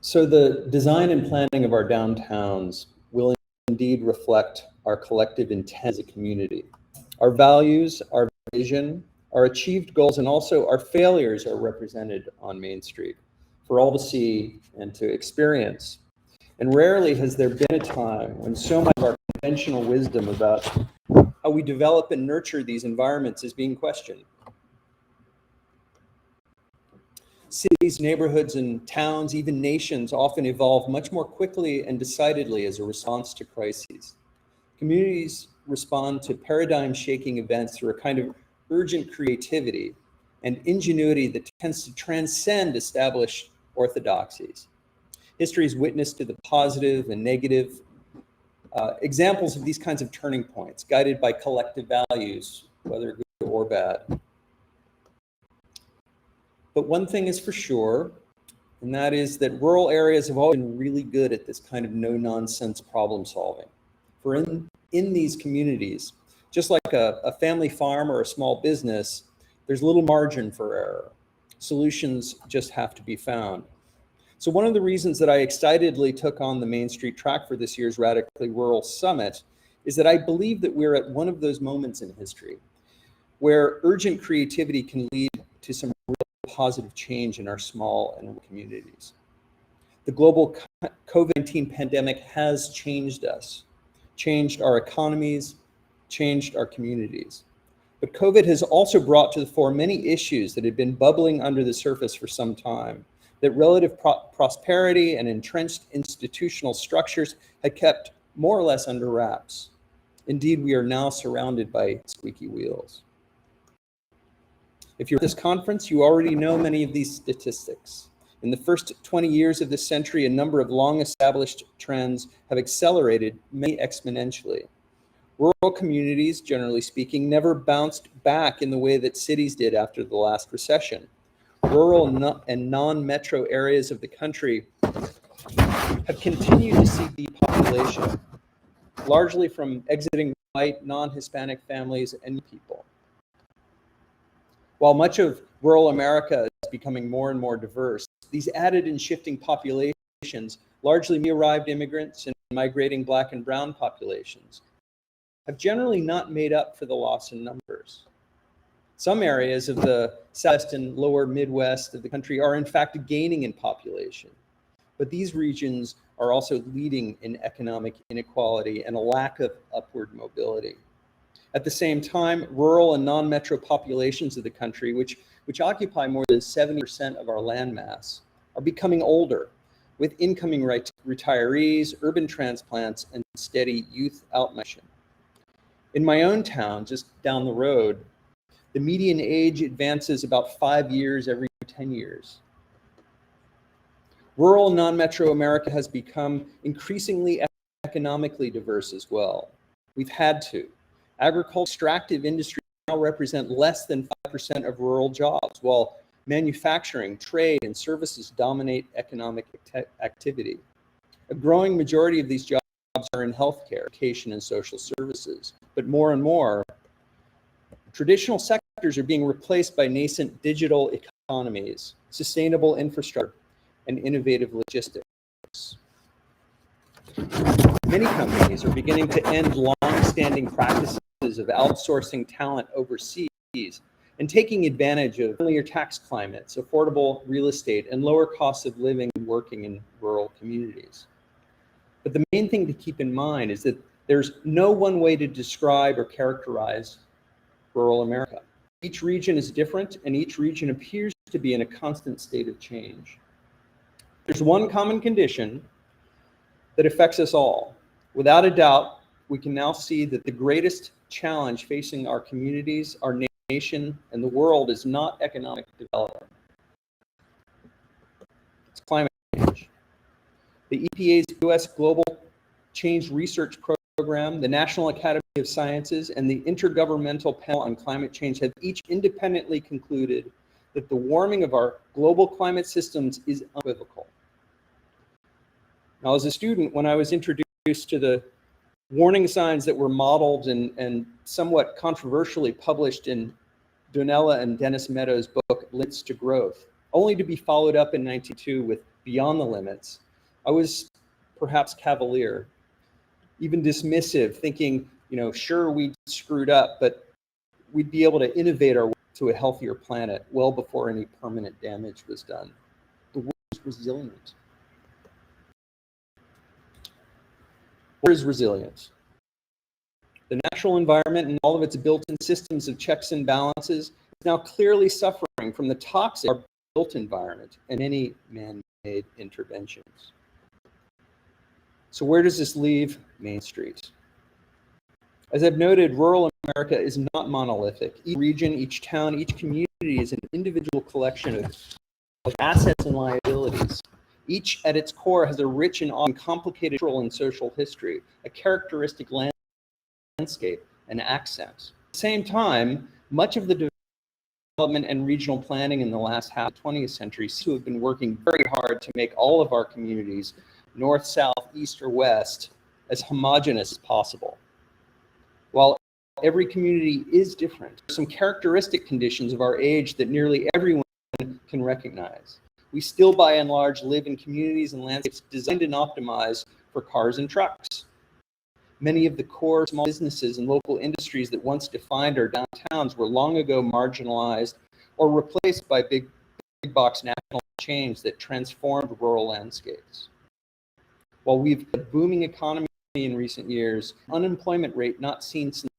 So the design and planning of our downtowns will indeed reflect our collective intent as a community. Our values, our vision, our achieved goals, and also our failures are represented on Main Street for all to see and to experience. And rarely has there been a time when so much of our conventional wisdom about how we develop and nurture these environments is being questioned. Cities, neighborhoods, and towns, even nations, often evolve much more quickly and decidedly as a response to crises. Communities respond to paradigm-shaking events through a kind of urgent creativity and ingenuity that tends to transcend established orthodoxies. History is witness to the positive and negative examples of these kinds of turning points, guided by collective values, whether good or bad. But one thing is for sure, and that is that rural areas have always been really good at this kind of no-nonsense problem solving. For in these communities, just like a family farm or a small business, there's little margin for error. Solutions just have to be found. So one of the reasons that I excitedly took on the Main Street track for this year's Radically Rural Summit is that I believe that we're at one of those moments in history where urgent creativity can lead to some real positive change in our small and rural communities. The global COVID-19 pandemic has changed us, changed our economies, changed our communities. But COVID has also brought to the fore many issues that had been bubbling under the surface for some time, that relative prosperity and entrenched institutional structures had kept more or less under wraps. Indeed, we are now surrounded by squeaky wheels. If you're at this conference, you already know many of these statistics. In the first 20 years of this century, a number of long-established trends have accelerated, many exponentially. Rural communities, generally speaking, never bounced back in the way that cities did after the last recession. Rural and non-metro areas of the country have continued to see depopulation, largely from exiting white, non-Hispanic families and people. While much of rural America is becoming more and more diverse, these added and shifting populations, largely new-arrived immigrants and migrating Black and brown populations, have generally not made up for the loss in numbers. Some areas of the Southwest and lower Midwest of the country are in fact gaining in population, but these regions are also leading in economic inequality and a lack of upward mobility. At the same time, rural and non-metro populations of the country, which occupy more than 70% of our land mass, are becoming older, with incoming retirees, urban transplants, and steady youth outmigration. In my own town, just down the road, the median age advances about 5 years every 10 years. Rural non-metro America has become increasingly economically diverse as well. We've had to. Agricultural extractive industries now represent less than 5% of rural jobs, while manufacturing, trade, and services dominate economic activity. A growing majority of these jobs are in healthcare, education, and social services. But more and more, traditional sectors are being replaced by nascent digital economies, sustainable infrastructure, and innovative logistics. Many companies are beginning to end long-standing practices of outsourcing talent overseas and taking advantage of friendlier tax climates, affordable real estate, and lower costs of living and working in rural communities. But the main thing to keep in mind is that there's no one way to describe or characterize rural America. Each region is different, and each region appears to be in a constant state of change. There's one common condition that affects us all. Without a doubt, we can now see that the greatest challenge facing our communities, our nation, and the world is not economic development. It's climate change. The EPA's U.S. Global Change Research Program, the National Academy of Sciences, and the Intergovernmental Panel on Climate Change have each independently concluded that the warming of our global climate systems is unequivocal. Now, as a student, when I was introduced to the warning signs that were modeled and somewhat controversially published in Donella and Dennis Meadows' book, Limits to Growth, only to be followed up in 1992 with beyond the limits, I was perhaps cavalier, even dismissive, thinking, sure, we screwed up, but we'd be able to innovate our way to a healthier planet well before any permanent damage was done. The world is resilient. What is resilience? The natural environment and all of its built-in systems of checks and balances is now clearly suffering from the toxic of our built environment and any man-made interventions. So where does this leave Mainstreet? As I've noted, rural America is not monolithic. Each region, each town, each community is an individual collection of assets and liabilities. Each at its core has a rich and often complicated cultural and social history, a characteristic landscape, and accent. At the same time, much of the development and regional planning in the last half of the 20th century seems to have been working very hard to make all of our communities, north, south, east, or west, as homogeneous as possible. While every community is different, there are some characteristic conditions of our age that nearly everyone can recognize. We still, by and large, live in communities and landscapes designed and optimized for cars and trucks. Many of the core small businesses and local industries that once defined our downtowns were long ago marginalized or replaced by big box national chains that transformed rural landscapes. While we've had a booming economy in recent years, unemployment rate not seen since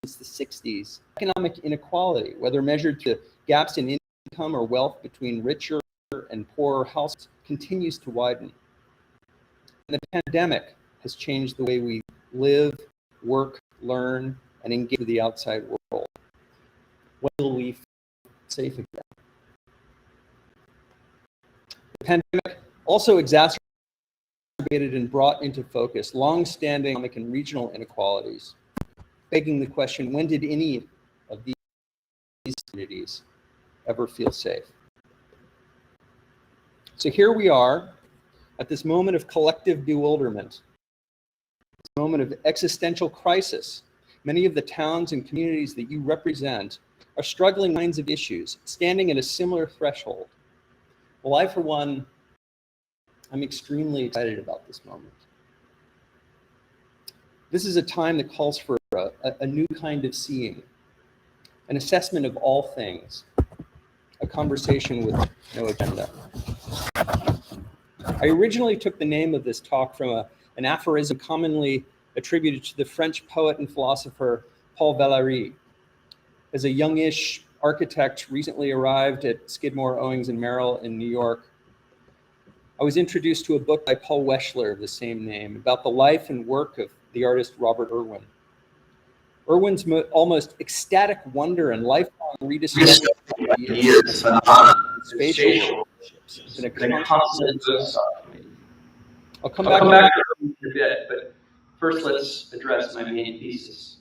the 60s, economic inequality, whether measured to gaps in income or wealth between richer and poorer households, continues to widen. And the pandemic has changed the way we live, work, learn, and engage with the outside world. When will we feel safe again? The pandemic also exacerbated and brought into focus long-standing economic and regional inequalities, begging the question, when did any of these communities ever feel safe? So here we are at this moment of collective bewilderment, this moment of existential crisis. Many of the towns and communities that you represent are struggling with kinds of issues, standing at a similar threshold. Well, I, for one, I'm extremely excited about this moment. This is a time that calls for a new kind of seeing, an assessment of all things, a conversation with no agenda. I originally took the name of this talk from an aphorism commonly attributed to the French poet and philosopher Paul Valéry. As a youngish architect recently arrived at Skidmore, Owings & Merrill in New York, I was introduced to a book by Paul Weschler of the same name about the life and work of the artist Robert Irwin. Irwin's almost ecstatic wonder and lifelong rediscovery of years spatial relationships and a constant I'll come back to it in a bit, but first let's address my main thesis.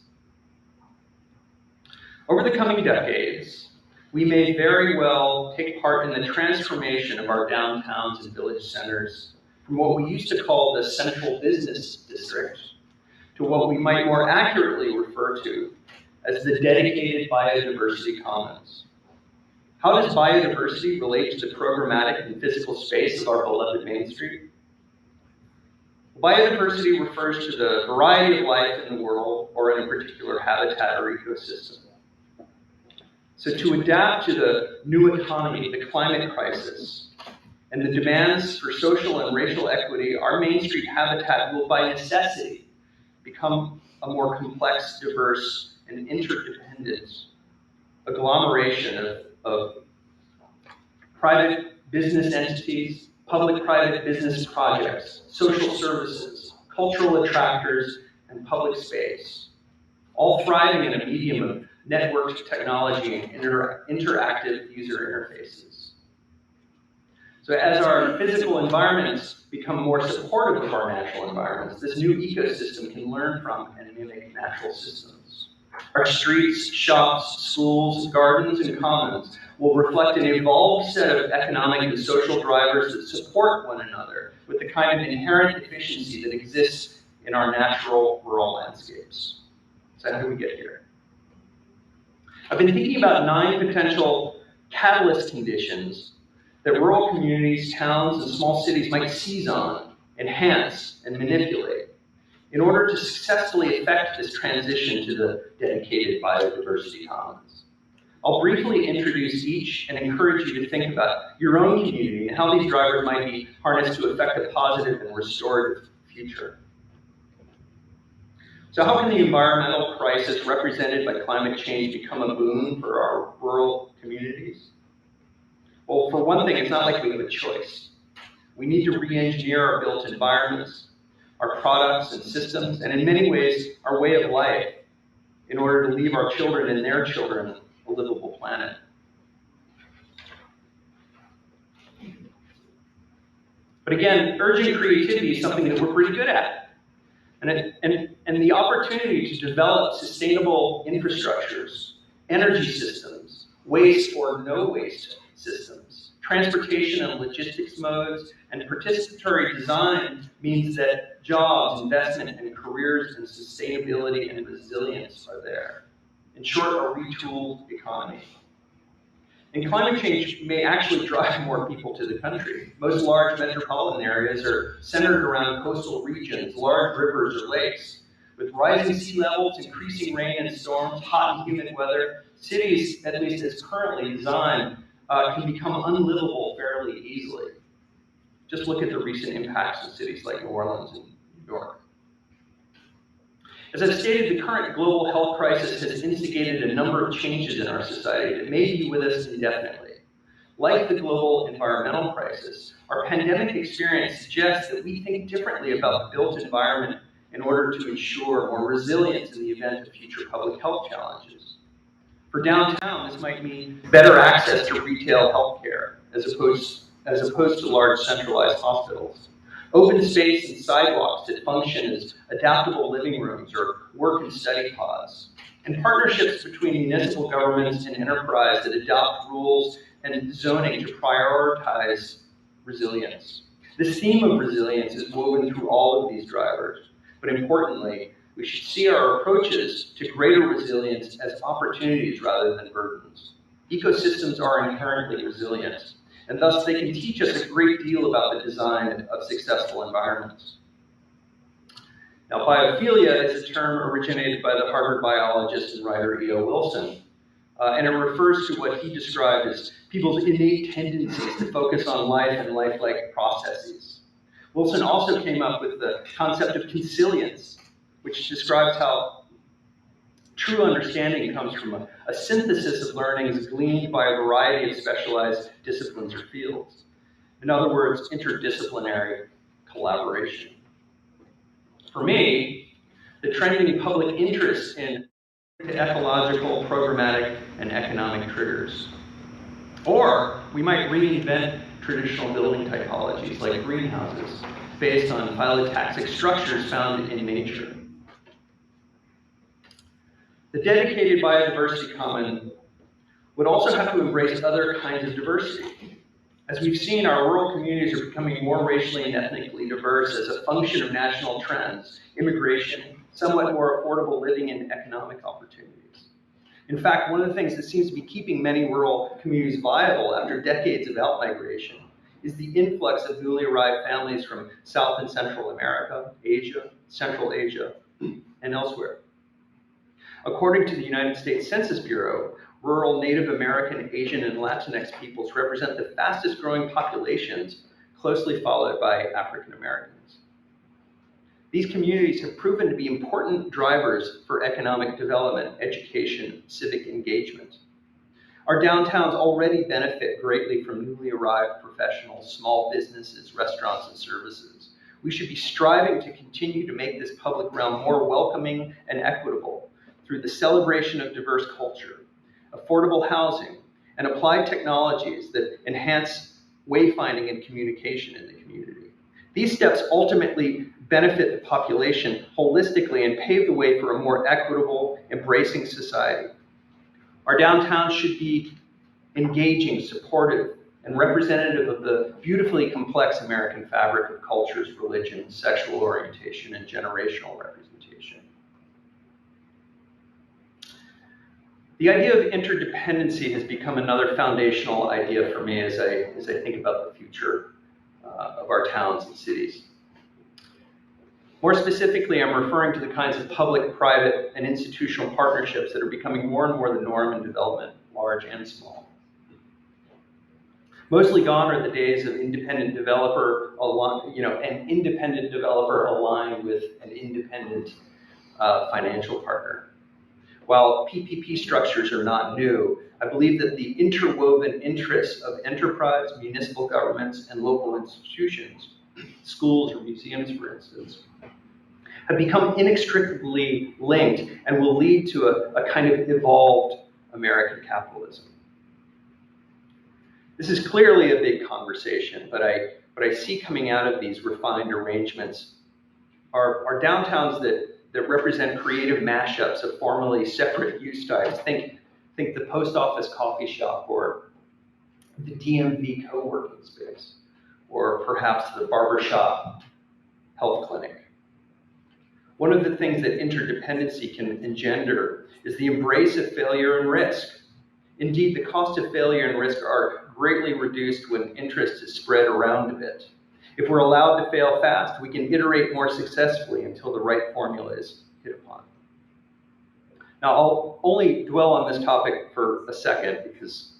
Over the coming decades, we may very well take part in the transformation of our downtowns and village centers from what we used to call the central business district to what we might more accurately refer to as the dedicated Biodiversity Commons. How does biodiversity relate to the programmatic and physical space of our beloved Mainstreet? Biodiversity refers to the variety of life in the world or in a particular habitat or ecosystem. So to adapt to the new economy, the climate crisis, and the demands for social and racial equity, our Mainstreet habitat will by necessity become a more complex, diverse, and interdependent agglomeration of private business entities, public-private business projects, social services, cultural attractors, and public space, all thriving in a medium of networked technology and interactive user interfaces. So as our physical environments become more supportive of our natural environments, this new ecosystem can learn from and mimic natural systems. Our streets, shops, schools, gardens, and commons will reflect an evolved set of economic and social drivers that support one another with the kind of inherent efficiency that exists in our natural rural landscapes. So how do we get here? I've been thinking about 9 potential catalyst conditions that rural communities, towns, and small cities might seize on, enhance, and manipulate in order to successfully effect this transition to the dedicated biodiversity commons. I'll briefly introduce each and encourage you to think about your own community and how these drivers might be harnessed to effect a positive and restorative future. So how can the environmental crisis represented by climate change become a boon for our rural communities? Well, for one thing, it's not like we have a choice. We need to re-engineer our built environments, our products and systems, and in many ways, our way of life in order to leave our children and their children a livable planet. But again, urgent creativity is something that we're pretty good at. And the opportunity to develop sustainable infrastructures, energy systems, waste or no waste systems, transportation and logistics modes, and participatory design means that jobs, investment, and careers and sustainability and resilience are there. In short, a retooled economy. And climate change may actually drive more people to the country. Most large metropolitan areas are centered around coastal regions, large rivers or lakes. With rising sea levels, increasing rain and storms, hot and humid weather, cities, at least as currently designed, can become unlivable fairly easily. Just look at the recent impacts in cities like New Orleans and New York. As I've stated, the current global health crisis has instigated a number of changes in our society that may be with us indefinitely. Like the global environmental crisis, our pandemic experience suggests that we think differently about the built environment in order to ensure more resilience in the event of future public health challenges. For downtown, this might mean better access to retail healthcare as opposed to large centralized hospitals. Open space and sidewalks that function as adaptable living rooms or work and study pods. And partnerships between municipal governments and enterprise that adopt rules and zoning to prioritize resilience. This theme of resilience is woven through all of these drivers, but importantly, we should see our approaches to greater resilience as opportunities rather than burdens. Ecosystems are inherently resilient, and thus they can teach us a great deal about the design of successful environments. Now, biophilia is a term originated by the Harvard biologist and writer E.O. Wilson, and it refers to what he described as people's innate tendencies to focus on life and lifelike processes. Wilson also came up with the concept of consilience, which describes how true understanding comes from a synthesis of learnings gleaned by a variety of specialized disciplines or fields. In other words, interdisciplinary collaboration. For me, the trending public interest in ecological, programmatic, and economic triggers. Or we might reinvent traditional building typologies like greenhouses based on phylotaxic structures found in nature. The dedicated biodiversity common would also have to embrace other kinds of diversity. As we've seen, our rural communities are becoming more racially and ethnically diverse as a function of national trends, immigration, somewhat more affordable living, and economic opportunities. In fact, one of the things that seems to be keeping many rural communities viable after decades of outmigration is the influx of newly arrived families from South and Central America, Asia, Central Asia, and elsewhere. According to the United States Census Bureau, rural Native American, Asian, and Latinx peoples represent the fastest growing populations, closely followed by African Americans. These communities have proven to be important drivers for economic development, education, civic engagement. Our downtowns already benefit greatly from newly arrived professionals, small businesses, restaurants, and services. We should be striving to continue to make this public realm more welcoming and equitable through the celebration of diverse culture, affordable housing, and applied technologies that enhance wayfinding and communication in the community. These steps ultimately benefit the population holistically and pave the way for a more equitable, embracing society. Our downtown should be engaging, supportive, and representative of the beautifully complex American fabric of cultures, religion, sexual orientation, and generational representation. The idea of interdependency has become another foundational idea for me as I think about the future of our towns and cities. More specifically, I'm referring to the kinds of public, private, and institutional partnerships that are becoming more and more the norm in development, large and small. Mostly gone are the days of an independent developer aligned with an independent financial partner. While PPP structures are not new, I believe that the interwoven interests of enterprise, municipal governments, and local institutions, schools or museums, for instance, have become inextricably linked and will lead to a kind of evolved American capitalism. This is clearly a big conversation, but I see coming out of these refined arrangements are downtowns that represent creative mashups of formerly separate use types. Think the post office coffee shop, or the DMV co-working space, or perhaps the barbershop health clinic. One of the things that interdependency can engender is the embrace of failure and risk. Indeed, the cost of failure and risk are greatly reduced when interest is spread around a bit. If we're allowed to fail fast, we can iterate more successfully until the right formula is hit upon. Now, I'll only dwell on this topic for a second because,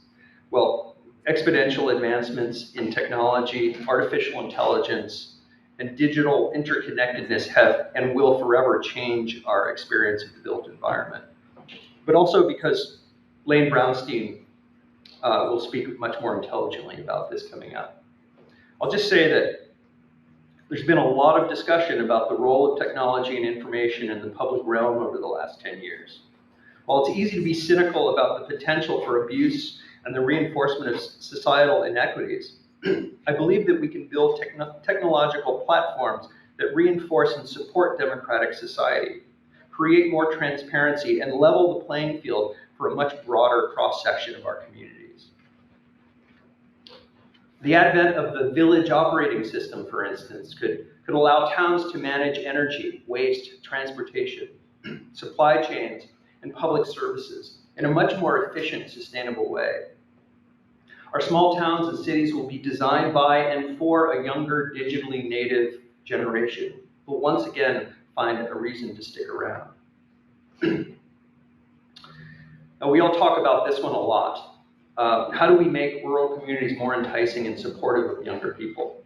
well, exponential advancements in technology, artificial intelligence, and digital interconnectedness have and will forever change our experience of the built environment. But also because Lane Brownstein will speak much more intelligently about this coming up. I'll just say that there's been a lot of discussion about the role of technology and information in the public realm over the last 10 years. While it's easy to be cynical about the potential for abuse and the reinforcement of societal inequities, I believe that we can build technological platforms that reinforce and support democratic society, create more transparency, and level the playing field for a much broader cross-section of our communities. The advent of the village operating system, for instance, could allow towns to manage energy, waste, transportation, supply chains, and public services in a much more efficient, sustainable way. Our small towns and cities will be designed by and for a younger, digitally native generation who will once again find a reason to stick around. Now, we all talk about this one a lot. How do we make rural communities more enticing and supportive of younger people?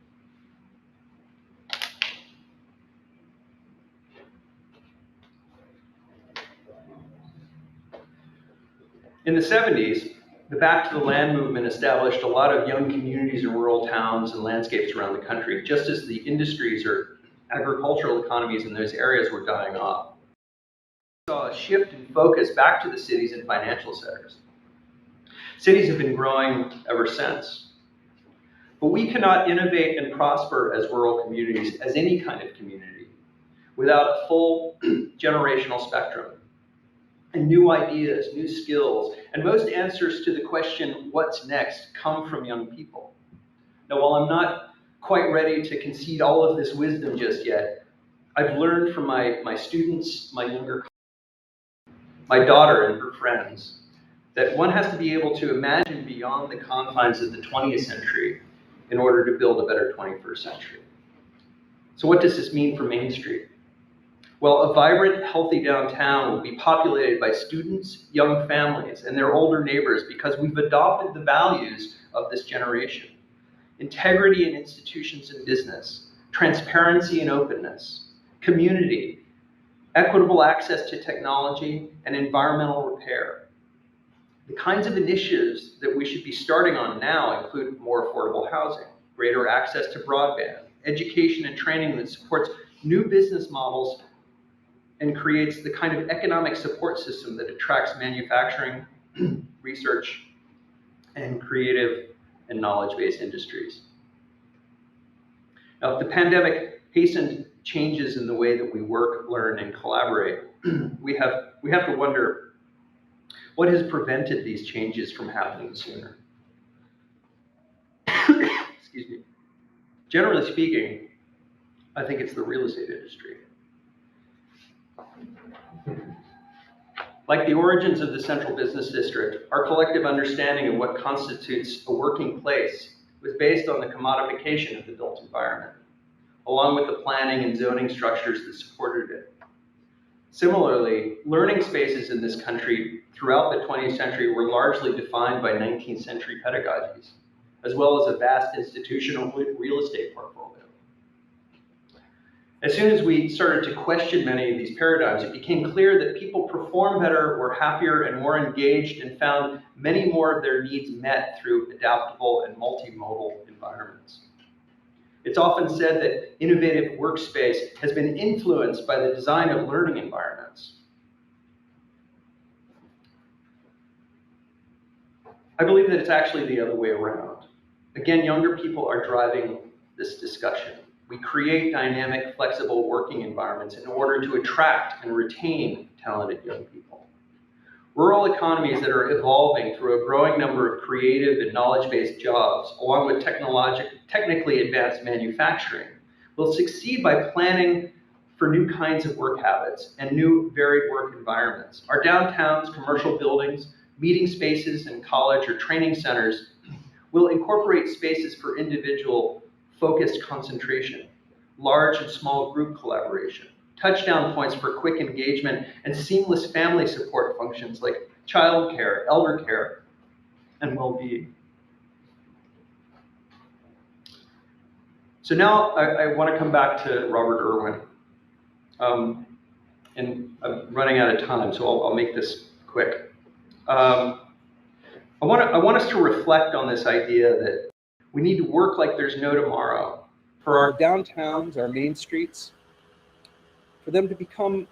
In the 70s, the Back to the Land movement established a lot of young communities in rural towns and landscapes around the country, just as the industries or agricultural economies in those areas were dying off. We saw a shift in focus back to the cities and financial centers. Cities have been growing ever since. But we cannot innovate and prosper as rural communities, as any kind of community, without a full generational spectrum and new ideas, new skills, and most answers to the question, what's next, come from young people. Now, while I'm not quite ready to concede all of this wisdom just yet, I've learned from my students, my younger colleagues, my daughter and her friends, that one has to be able to imagine beyond the confines of the 20th century in order to build a better 21st century. So what does this mean for Mainstreet? Well, a vibrant, healthy downtown will be populated by students, young families, and their older neighbors because we've adopted the values of this generation. Integrity in institutions and business, transparency and openness, community, equitable access to technology, and environmental repair. The kinds of initiatives that we should be starting on now include more affordable housing, greater access to broadband, education and training that supports new business models and creates the kind of economic support system that attracts manufacturing, research, and creative and knowledge-based industries. Now, if the pandemic hastened changes in the way that we work, learn, and collaborate, we have to wonder, what has prevented these changes from happening sooner? Excuse me. Generally speaking, I think it's the real estate industry. Like the origins of the Central Business District, our collective understanding of what constitutes a working place was based on the commodification of the built environment, along with the planning and zoning structures that supported it. Similarly, learning spaces in this country throughout the 20th century were largely defined by 19th century pedagogies, as well as a vast institutional real estate portfolio. As soon as we started to question many of these paradigms, it became clear that people performed better, were happier, and more engaged, and found many more of their needs met through adaptable and multimodal environments. It's often said that innovative workspace has been influenced by the design of learning environments. I believe that it's actually the other way around. Again, younger people are driving this discussion. We create dynamic, flexible working environments in order to attract and retain talented young people. Rural economies that are evolving through a growing number of creative and knowledge-based jobs, along with technically advanced manufacturing, will succeed by planning for new kinds of work habits and new varied work environments. Our downtowns, commercial buildings, meeting spaces, and college or training centers will incorporate spaces for individual focused concentration, large and small group collaboration, touchdown points for quick engagement, and seamless family support functions like childcare, elder care, and well-being. So now I want to come back to Robert Irwin. And I'm running out of time, so I'll make this quick. I want us to reflect on this idea that we need to work like there's no tomorrow for our downtowns, our main streets, for them to become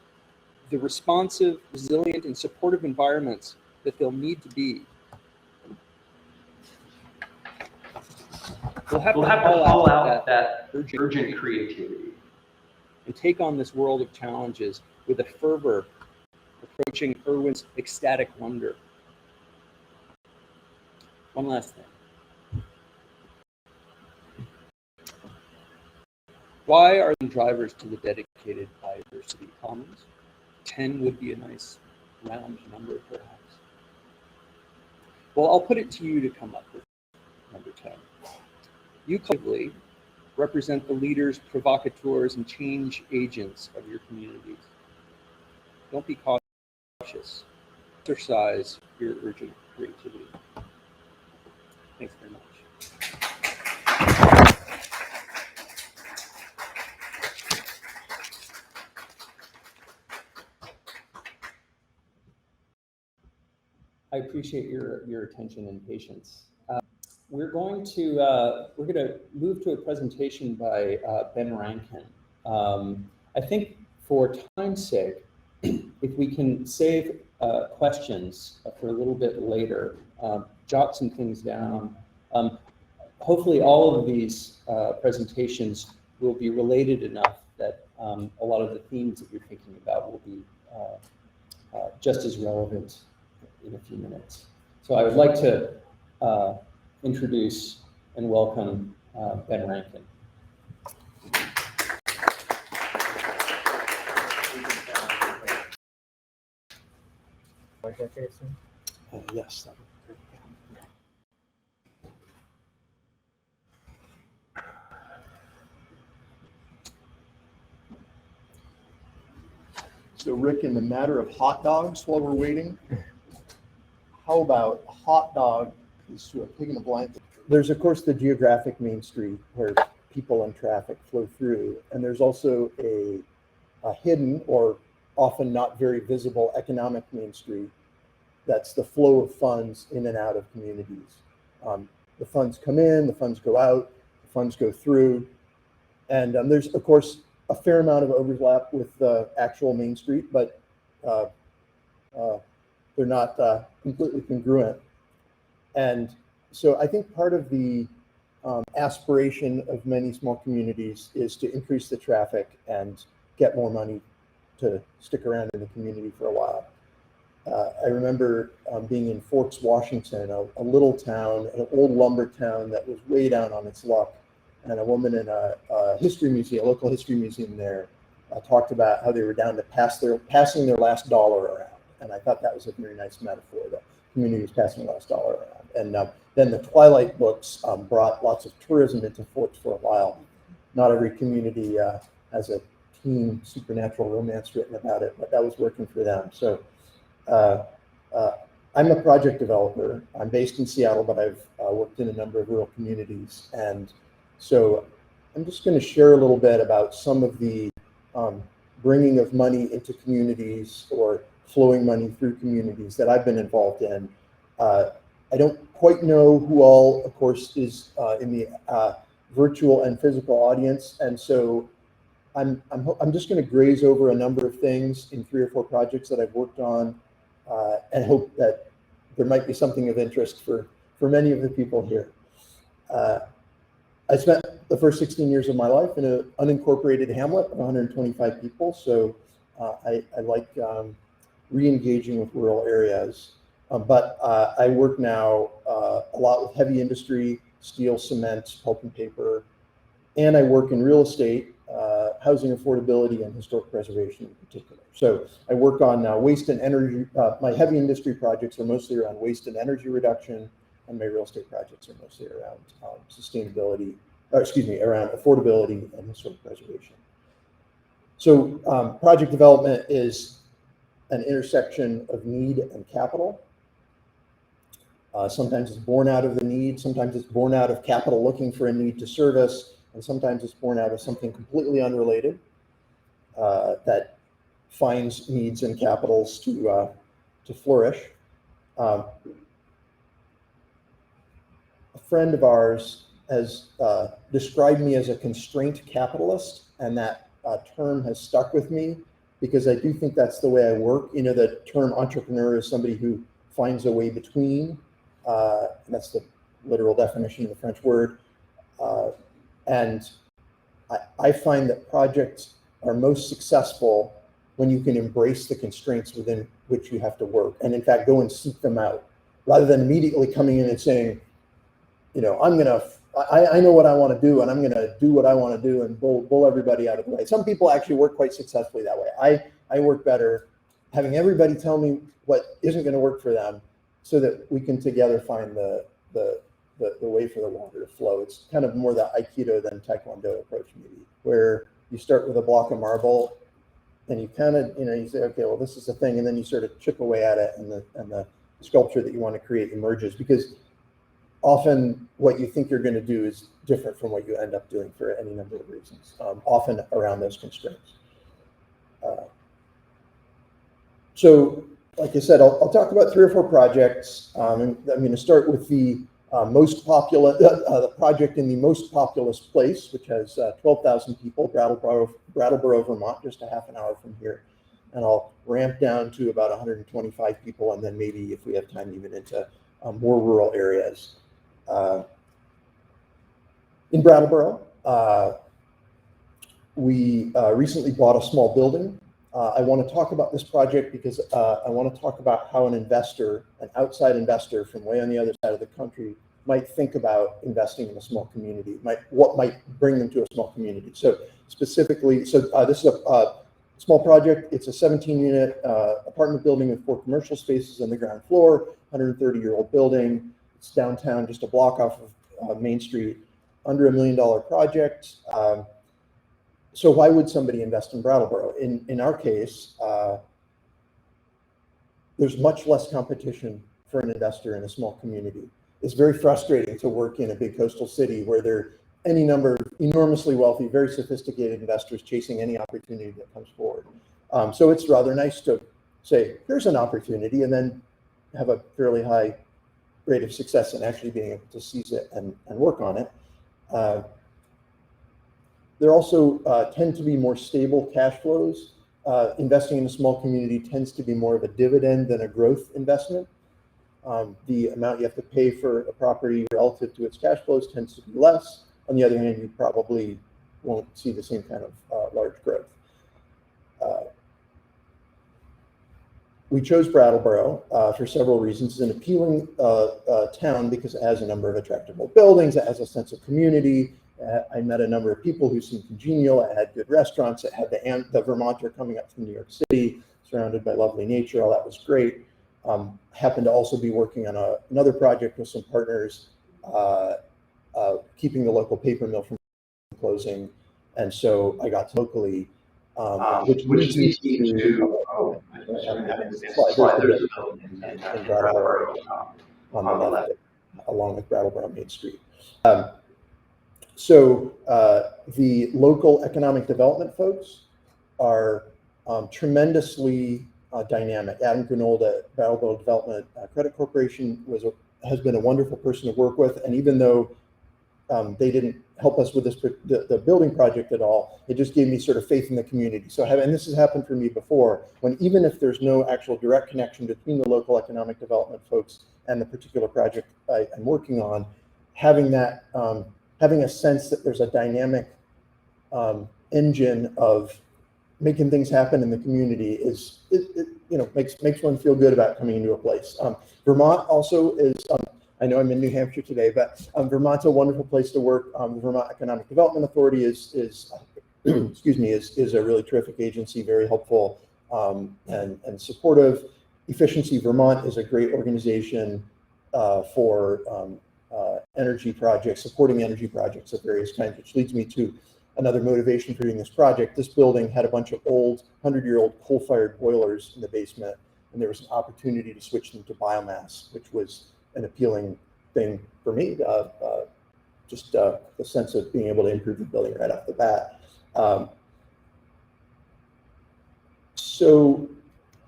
the responsive, resilient, and supportive environments that they'll need to be. We'll have to call out that urgent creativity and take on this world of challenges with a fervor approaching Irwin's ecstatic wonder. One last thing. Why are the drivers to the dedicated Biodiversity Commons? 10 would be a nice round number, perhaps. Well, I'll put it to you to come up with number 10. You collectively represent the leaders, provocateurs, and change agents of your communities. Don't be cautious. Exercise your urgent creativity. Thanks very much. I appreciate your attention and patience. We're going to move to a presentation by Ben Rankin. I think for time's sake, if we can save questions for a little bit later, jot some things down. Hopefully all of these presentations will be related enough that a lot of the themes that you're thinking about will be just as relevant in a few minutes. So I would like to introduce and welcome Ben Rankin. Yes. That would be great. So Rick, in the matter of hot dogs while we're waiting, how about a hot dog is to a pig in a blanket? There's of course the geographic Main Street where people and traffic flow through, and there's also a hidden or often not very visible economic Main Street. That's the flow of funds in and out of communities. The funds come in, the funds go out, the funds go through, and there's of course a fair amount of overlap with the actual Main Street, but they're not completely congruent. And so I think part of the aspiration of many small communities is to increase the traffic and get more money to stick around in the community for a while. I remember being in Forks, Washington, a little town, an old lumber town that was way down on its luck. And a woman in a history museum, a local history museum there, talked about how they were down to passing their last dollar around. And I thought that was a very nice metaphor, that community is passing the last dollar around. And then the Twilight books brought lots of tourism into Forks for a while. Not every community has a teen supernatural romance written about it, but that was working for them. So I'm a project developer. I'm based in Seattle, but I've worked in a number of rural communities. And so I'm just going to share a little bit about some of the bringing of money into communities or flowing money through communities that I've been involved in. I don't quite know who all, of course, is in the virtual and physical audience. And so I'm just going to graze over a number of things in 3 or 4 projects that I've worked on, and hope that there might be something of interest for many of the people here. I spent the first 16 years of my life in an unincorporated hamlet of 125 people, so I like re-engaging with rural areas. But I work now a lot with heavy industry, steel, cement, pulp and paper, and I work in real estate, housing affordability, and historic preservation in particular. So I work on waste and energy. My heavy industry projects are mostly around waste and energy reduction, and my real estate projects are mostly around sustainability, or excuse me, around affordability and historic preservation. So project development is an intersection of need and capital. Sometimes it's born out of the need, sometimes it's born out of capital looking for a need to service, and sometimes it's born out of something completely unrelated that finds needs and capitals to flourish. A friend of ours has described me as a constraint capitalist, and that term has stuck with me because I do think that's the way I work. You know, the term entrepreneur is somebody who finds a way between. That's the literal definition of the French word. And I find that projects are most successful when you can embrace the constraints within which you have to work, and in fact go and seek them out, rather than immediately coming in and saying, you know, I know what I want to do, and I'm gonna do what I want to do and bull everybody out of the way. Some people actually work quite successfully that way. I work better having everybody tell me what isn't going to work for them, so that we can together find the way for the water to flow. It's kind of more the Aikido than Taekwondo approach, maybe, where you start with a block of marble and you kind of, you know, you say, okay, well, this is the thing. And then you sort of chip away at it, and the sculpture that you want to create emerges, because often what you think you're going to do is different from what you end up doing for any number of reasons, often around those constraints. So, like I said, I'll talk about 3 or 4 projects. And I'm going to start with the most popular, the project in the most populous place, which has 12,000 people, Brattleboro, Vermont, just a half an hour from here. And I'll ramp down to about 125 people, and then maybe, if we have time, even into more rural areas. In Brattleboro, we recently bought a small building. I want to talk about this project because I want to talk about how an investor, an outside investor from way on the other side of the country, might think about investing in a small community, what might bring them to a small community. So specifically, this is a small project. It's a 17-unit apartment building with 4 commercial spaces on the ground floor, 130-year-old building. It's downtown, just a block off of Mainstreet, under $1 million project. So why would somebody invest in Brattleboro? In our case, there's much less competition for an investor in a small community. It's very frustrating to work in a big coastal city where there are any number of enormously wealthy, very sophisticated investors chasing any opportunity that comes forward. So it's rather nice to say, here's an opportunity, and then have a fairly high rate of success in actually being able to seize it and work on it. There also tend to be more stable cash flows. Investing in a small community tends to be more of a dividend than a growth investment. The amount you have to pay for a property relative to its cash flows tends to be less. On the other hand, you probably won't see the same kind of large growth. We chose Brattleboro for several reasons. It's an appealing town because it has a number of attractive old buildings. It has a sense of community. I met a number of people who seemed congenial. It had good restaurants. It had the Vermonter coming up from New York City. surrounded by lovely nature. All that was great. Happened to also be working on another project with some partners, keeping the local paper mill from closing. And so I got to locally, which leads me to, there's the building in Brattleboro on the left, along with Brattleboro Main Street. So the local economic development folks are tremendously dynamic. Adam Granold at Brattleboro Development Credit Corporation has been a wonderful person to work with, and even though they didn't help us with the building project at all, it just gave me sort of faith in the community. So and this has happened for me before, when even if there's no actual direct connection between the local economic development folks and the particular project I'm working on, having that, having a sense that there's a dynamic engine of making things happen in the community is, makes one feel good about coming into a place. Vermont also is, I know I'm in New Hampshire today, but Vermont's a wonderful place to work. The Vermont Economic Development Authority is excuse me, is a really terrific agency, very helpful and supportive. Efficiency Vermont is a great organization for energy projects, supporting energy projects of various kinds, which leads me to another motivation for doing this project. This building had a bunch of old 100-year-old coal-fired boilers in the basement, and there was an opportunity to switch them to biomass, which was an appealing thing for me. Just the sense of being able to improve the building right off the bat. So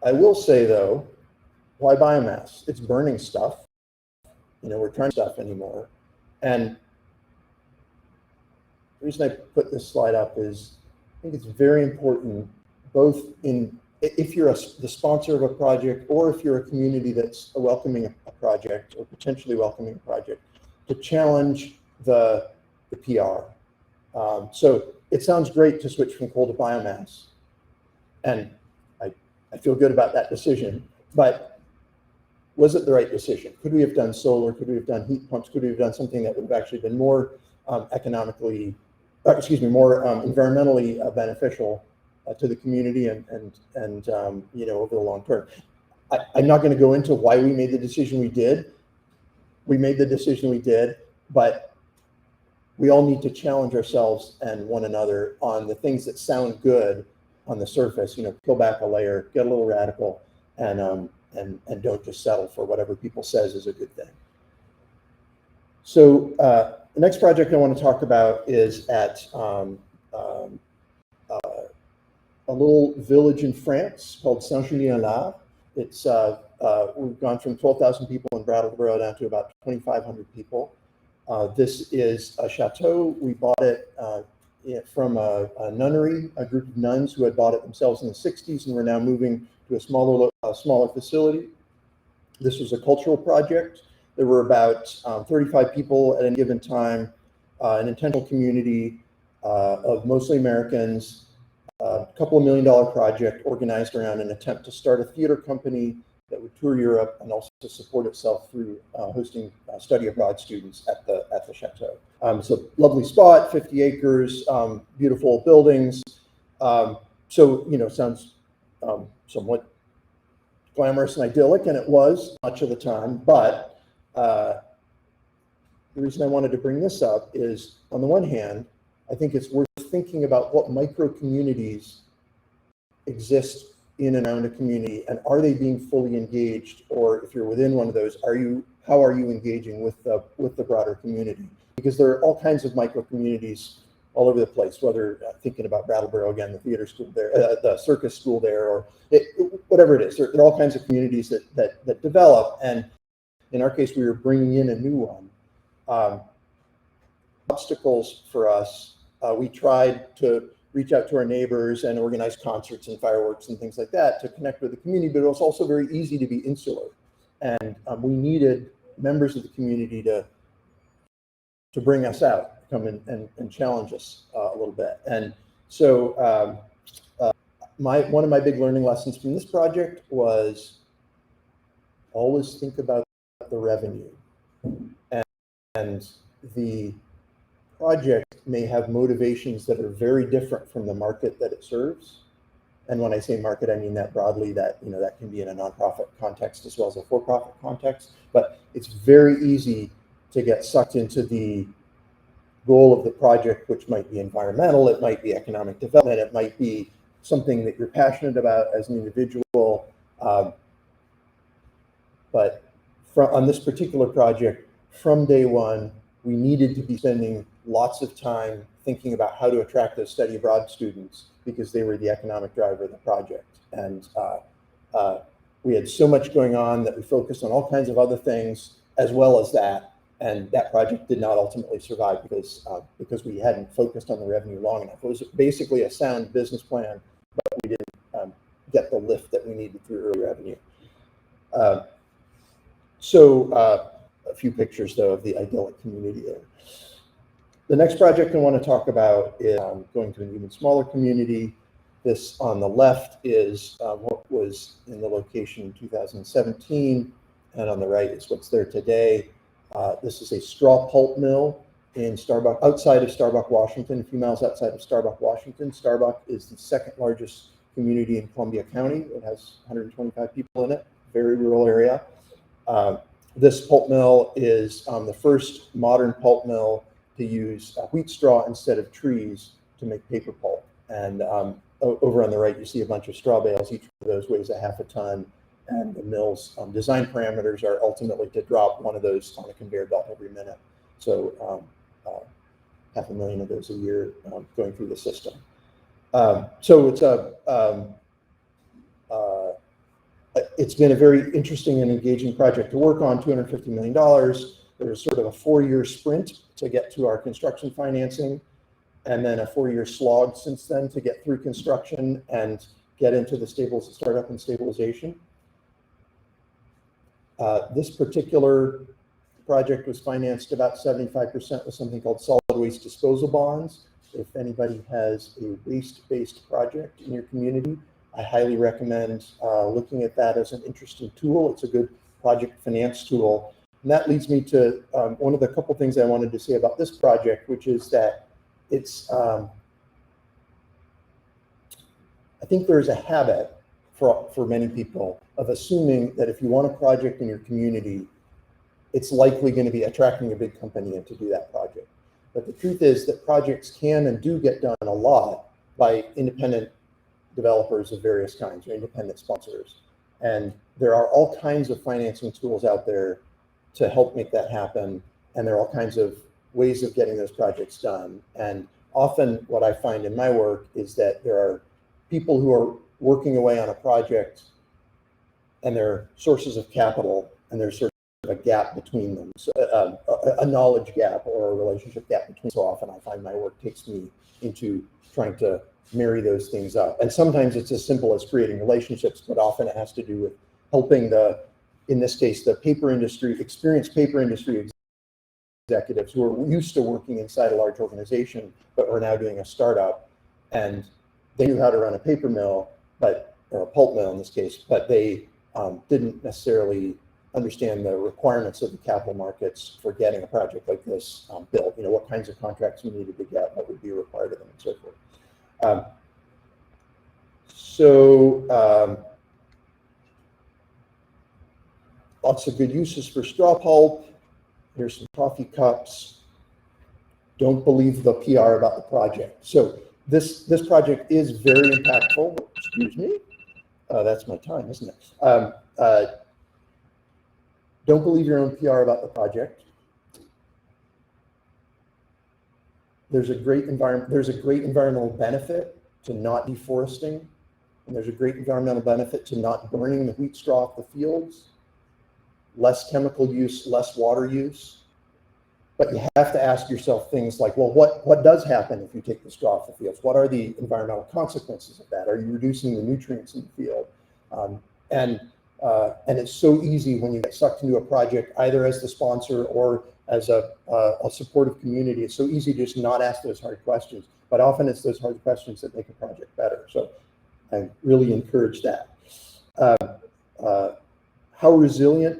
I will say though, why biomass? It's burning stuff. We're trying stuff anymore. And the reason I put this slide up is I think it's very important, both if you're the sponsor of a project or if you're a community that's welcoming a project or potentially welcoming a project, to challenge the PR. So it sounds great to switch from coal to biomass. And I feel good about that decision, but was it the right decision? Could we have done solar? Could we have done heat pumps? Could we have done something that would have actually been more more environmentally beneficial to the community and over the long term? I'm not going to go into why we made the decision we did. We made the decision we did, but we all need to challenge ourselves and one another on the things that sound good on the surface. Peel back a layer, get a little radical, and don't just settle for whatever people says is a good thing. So the next project I want to talk about is at a little village in France called Saint-Julien-l'Arve. It's we've gone from 12,000 people in Brattleboro down to about 2,500 people. This is a chateau. We bought it from a nunnery, a group of nuns who had bought it themselves in the 60s, and we're now moving to a smaller facility. This was a cultural project. There were about 35 people at any given time, an intentional community of mostly Americans, a couple of $1 million project organized around an attempt to start a theater company that would tour Europe and also support itself through hosting study abroad students at the chateau. It's a lovely spot, 50 acres, beautiful buildings. Sounds somewhat glamorous and idyllic, and it was much of the time. But the reason I wanted to bring this up is, on the one hand, I think it's worth thinking about what micro communities exist in and around a community, and are they being fully engaged? Or if you're within one of those, how are you engaging with the broader community? Because there are all kinds of micro communities all over the place, whether thinking about Brattleboro again, the theater school there, the circus school there, or whatever it is. There are all kinds of communities that develop, and in our case, we were bringing in a new one. Obstacles for us, we tried to reach out to our neighbors and organize concerts and fireworks and things like that to connect with the community, but it was also very easy to be insular. And we needed members of the community to bring us out, come in and challenge us a little bit. And so one of my big learning lessons from this project was always think about the revenue. And the project may have motivations that are very different from the market that it serves. And when I say market, I mean that broadly, that, you know, that can be in a nonprofit context as well as a for-profit context. But it's very easy to get sucked into the goal of the project, which might be environmental, it might be economic development, it might be something that you're passionate about as an individual. But on this particular project, from day one, we needed to be spending lots of time thinking about how to attract those study abroad students, because they were the economic driver of the project. And we had so much going on that we focused on all kinds of other things as well as that. And that project did not ultimately survive because we hadn't focused on the revenue long enough. It was basically a sound business plan, but we didn't get the lift that we needed through early revenue. A few pictures, though, of the idyllic community there. The next project I want to talk about is going to an even smaller community. This on the left is what was in the location in 2017, and on the right is what's there today. This is a straw pulp mill in Starbuck, outside of Starbuck, Washington, a few miles outside of Starbuck, Washington. Starbuck is the second largest community in Columbia County. It has 125 people in it, very rural area. This pulp mill is the first modern pulp mill to use wheat straw instead of trees to make paper pulp. And over on the right, you see a bunch of straw bales. Each of those weighs a half a ton. And the mill's design parameters are ultimately to drop one of those on a conveyor belt every minute. So 500,000 of those a year going through the system. It's been a very interesting and engaging project to work on, $250 million. There was sort of a 4-year sprint to get to our construction financing, and then a 4-year slog since then to get through construction and get into the startup and stabilization. This particular project was financed about 75% with something called solid waste disposal bonds. If anybody has a waste-based project in your community, I highly recommend looking at that as an interesting tool. It's a good project finance tool. And that leads me to one of the couple things I wanted to say about this project, which is that it's, I think there's a habit for many people of assuming that if you want a project in your community, it's likely going to be attracting a big company in to do that project. But the truth is that projects can and do get done a lot by independent developers of various kinds, or independent sponsors. And there are all kinds of financing tools out there to help make that happen. And there are all kinds of ways of getting those projects done. And often what I find in my work is that there are people who are working away on a project and there are sources of capital, and there's sort of a gap between them, so, a knowledge gap or a relationship gap between. So often I find my work takes me into trying to marry those things up. And sometimes it's as simple as creating relationships, but often it has to do with helping in this case, the paper industry, experienced paper industry executives who are used to working inside a large organization, but are now doing a startup, and they knew how to run a paper mill, or a pulp mill in this case, but they didn't necessarily understand the requirements of the capital markets for getting a project like this built. You know, what kinds of contracts we needed to get, what would be required of them, and so forth. Lots of good uses for straw pulp. Here's some coffee cups. Don't believe the PR about the project. So this project is very impactful. Excuse me. That's my time, isn't it? Don't believe your own PR about the project. There's a great environmental benefit to not deforesting, and there's a great environmental benefit to not burning the wheat straw off the fields. Less chemical use, less water use. But you have to ask yourself things like, well, what does happen if you take the straw off the fields? What are the environmental consequences of that? Are you reducing the nutrients in the field? And it's so easy when you get sucked into a project, either as the sponsor or as a supportive community. It's so easy to just not ask those hard questions. But often it's those hard questions that make a project better. So I really encourage that. How resilient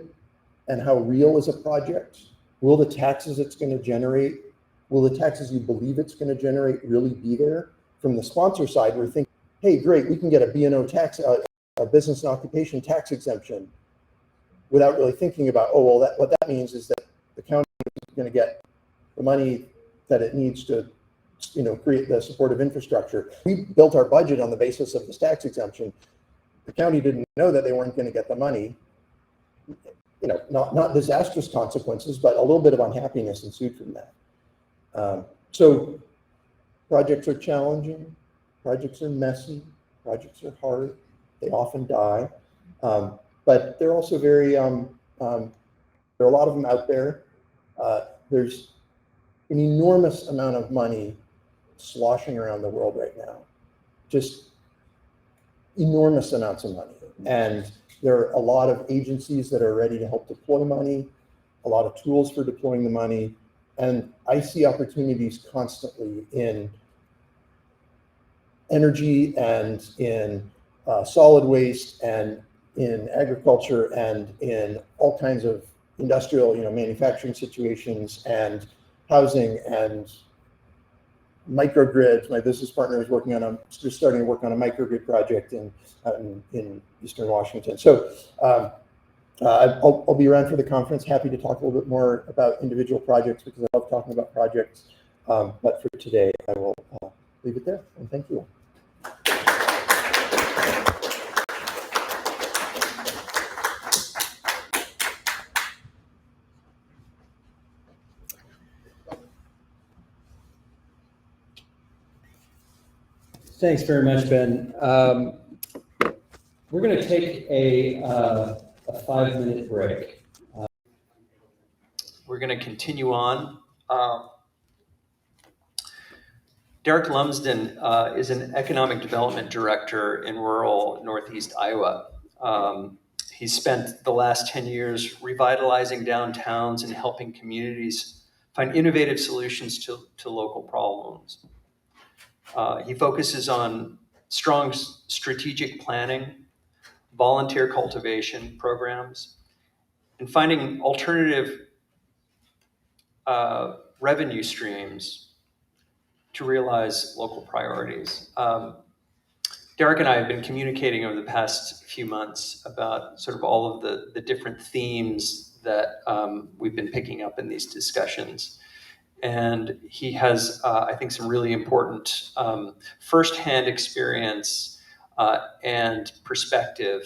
and how real is a project? Will the taxes it's going to generate, will the taxes you believe it's going to generate really be there? From the sponsor side, we're thinking hey, great, we can get a B&O tax, a business and occupation tax exemption, without really thinking about, oh, well, what that means is that the county is going to get the money that it needs to, create the supportive infrastructure. We built our budget on the basis of this tax exemption. The county didn't know that they weren't going to get the money. Not disastrous consequences, but a little bit of unhappiness ensued from that. So projects are challenging, projects are messy, projects are hard, they often die, but they're also very, there are a lot of them out there. There's an enormous amount of money sloshing around the world right now, just enormous amounts of money. And there are a lot of agencies that are ready to help deploy money, a lot of tools for deploying the money. And I see opportunities constantly in energy and in solid waste and in agriculture and in all kinds of industrial, manufacturing situations and housing and microgrids. My business partner is just starting to work on a microgrid project in Eastern Washington. So I'll be around for the conference. Happy to talk a little bit more about individual projects because I love talking about projects. But for today, I will leave it there. And thank you all. Thanks very much, Ben. We're going to take a 5-minute break. We're going to continue on. Derek Lumsden is an economic development director in rural Northeast Iowa. He's spent the last 10 years revitalizing downtowns and helping communities find innovative solutions to local problems. He focuses on strong strategic planning, volunteer cultivation programs, and finding alternative revenue streams to realize local priorities. Derek and I have been communicating over the past few months about sort of all of the different themes that we've been picking up in these discussions. And he has, I think, some really important firsthand experience and perspective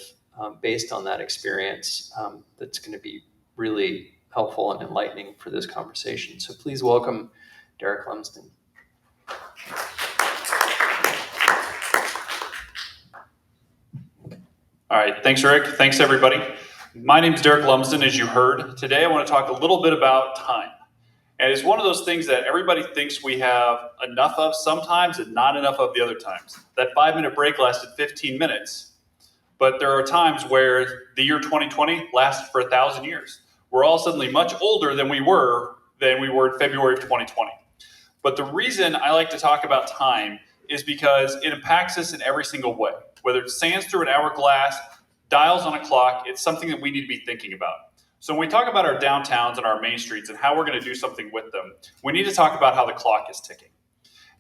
based on that experience that's going to be really helpful and enlightening for this conversation. So please welcome Derek Lumsden. All right, thanks, Rick. Thanks, everybody. My name is Derek Lumsden, as you heard. Today, I want to talk a little bit about time. And it's one of those things that everybody thinks we have enough of sometimes and not enough of the other times. That 5-minute break lasted 15 minutes, but there are times where the year 2020 lasted for 1,000 years. We're all suddenly much older than we were in February of 2020. But the reason I like to talk about time is because it impacts us in every single way. Whether it's sands through an hourglass, dials on a clock, it's something that we need to be thinking about. So when we talk about our downtowns and our main streets and how we're going to do something with them, we need to talk about how the clock is ticking.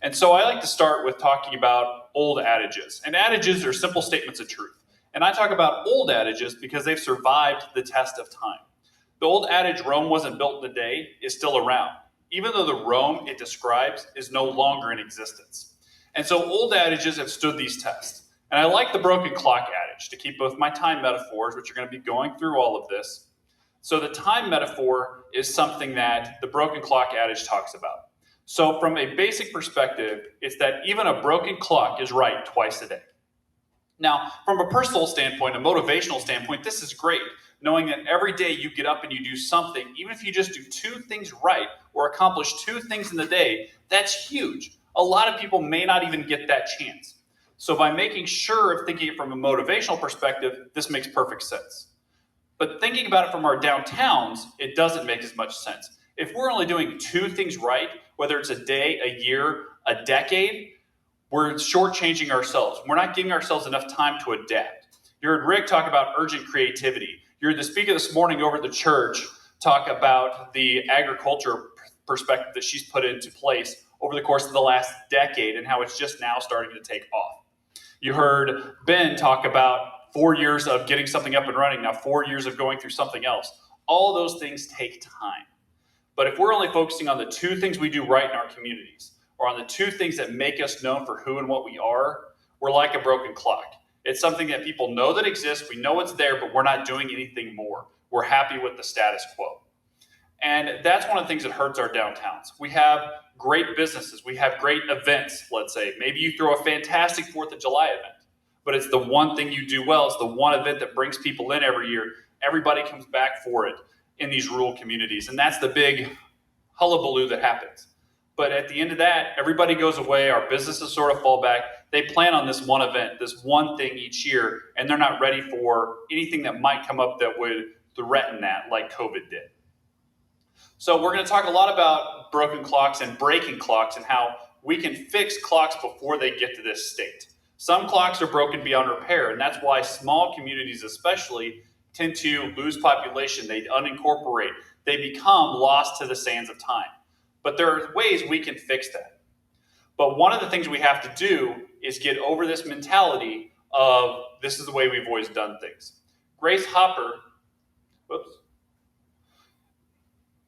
And so I like to start with talking about old adages. And adages are simple statements of truth. And I talk about old adages because they've survived the test of time. The old adage, Rome wasn't built in a day, is still around, even though the Rome it describes is no longer in existence. And so old adages have stood these tests. And I like the broken clock adage to keep both my time metaphors, which are going to be going through all of this. So the time metaphor is something that the broken clock adage talks about. So from a basic perspective, it's that even a broken clock is right twice a day. Now, from a personal standpoint, a motivational standpoint, this is great. Knowing that every day you get up and you do something, even if you just do 2 things right or accomplish 2 things in the day, that's huge. A lot of people may not even get that chance. So by making sure of thinking it from a motivational perspective, this makes perfect sense. But thinking about it from our downtowns, it doesn't make as much sense. If we're only doing 2 things right, whether it's a day, a year, a decade, we're shortchanging ourselves. We're not giving ourselves enough time to adapt. You heard Rick talk about urgent creativity. You heard the speaker this morning over at the church talk about the agriculture perspective that she's put into place over the course of the last decade and how it's just now starting to take off. You heard Ben talk about 4 years of getting something up and running, now 4 years of going through something else. All those things take time. But if we're only focusing on the two things we do right in our communities, or on the two things that make us known for who and what we are, we're like a broken clock. It's something that people know that exists, we know it's there, but we're not doing anything more. We're happy with the status quo. And that's one of the things that hurts our downtowns. We have great businesses, we have great events, let's say. Maybe you throw a fantastic 4th of July event, but it's the one thing you do well. It's the one event that brings people in every year. Everybody comes back for it in these rural communities. And that's the big hullabaloo that happens. But at the end of that, everybody goes away. Our businesses sort of fall back. They plan on this one event, this one thing each year, and they're not ready for anything that might come up that would threaten that, like COVID did. So we're going to talk a lot about broken clocks and breaking clocks and how we can fix clocks before they get to this state. Some clocks are broken beyond repair, and that's why small communities especially tend to lose population. They unincorporate. They become lost to the sands of time. But there are ways we can fix that. But one of the things we have to do is get over this mentality of this is the way we've always done things. Grace Hopper,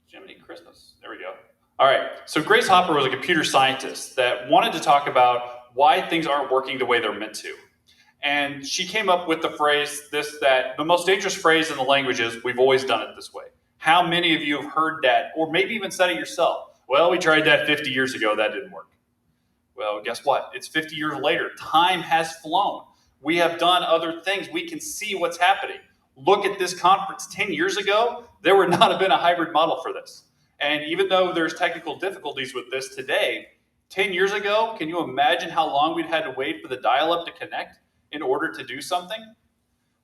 Jiminy Christmas, there we go. All right, so Grace Hopper was a computer scientist that wanted to talk about why things aren't working the way they're meant to. And she came up with the phrase, that the most dangerous phrase in the language is, we've always done it this way. How many of you have heard that, or maybe even said it yourself? Well, we tried that 50 years ago, that didn't work. Well, guess what? It's 50 years later. Time has flown. We have done other things. We can see what's happening. Look at this conference. 10 years ago, there would not have been a hybrid model for this. And even though there's technical difficulties with this today, 10 years ago, can you imagine how long we'd had to wait for the dial-up to connect in order to do something?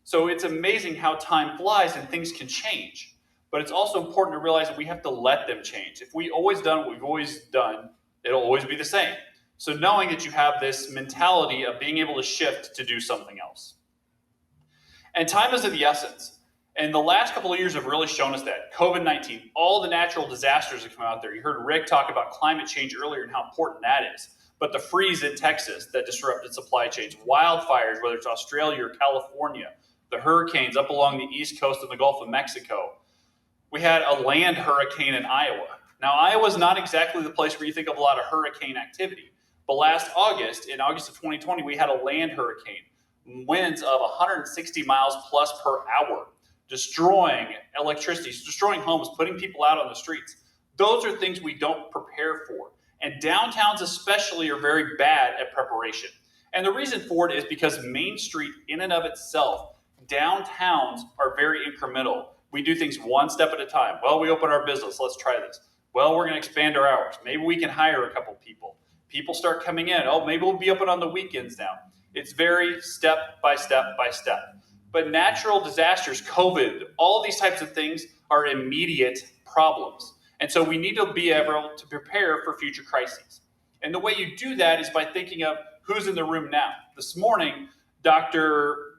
So it's amazing how time flies and things can change. But it's also important to realize that we have to let them change. If we always done what we've always done, it'll always be the same. So knowing that you have this mentality of being able to shift to do something else. And time is of the essence. And the last couple of years have really shown us that. COVID-19, all the natural disasters that come out there. You heard Rick talk about climate change earlier and how important that is. But the freeze in Texas that disrupted supply chains, wildfires, whether it's Australia or California, the hurricanes up along the east coast of the Gulf of Mexico. We had a land hurricane in Iowa. Now, Iowa's not exactly the place where you think of a lot of hurricane activity. But last August, in August of 2020, we had a land hurricane. Winds of 160 miles plus per hour, destroying electricity, destroying homes, putting people out on the streets. Those are things we don't prepare for. And downtowns especially are very bad at preparation. And the reason for it is because Mainstreet in and of itself, downtowns are very incremental. We do things one step at a time. Well, we open our business, let's try this. Well, we're going to expand our hours. Maybe we can hire a couple people. People start coming in. Oh, maybe we'll be open on the weekends now. It's very step by step by step. But natural disasters, COVID, all these types of things are immediate problems. And so we need to be able to prepare for future crises. And the way you do that is by thinking of who's in the room now. This morning, Dr.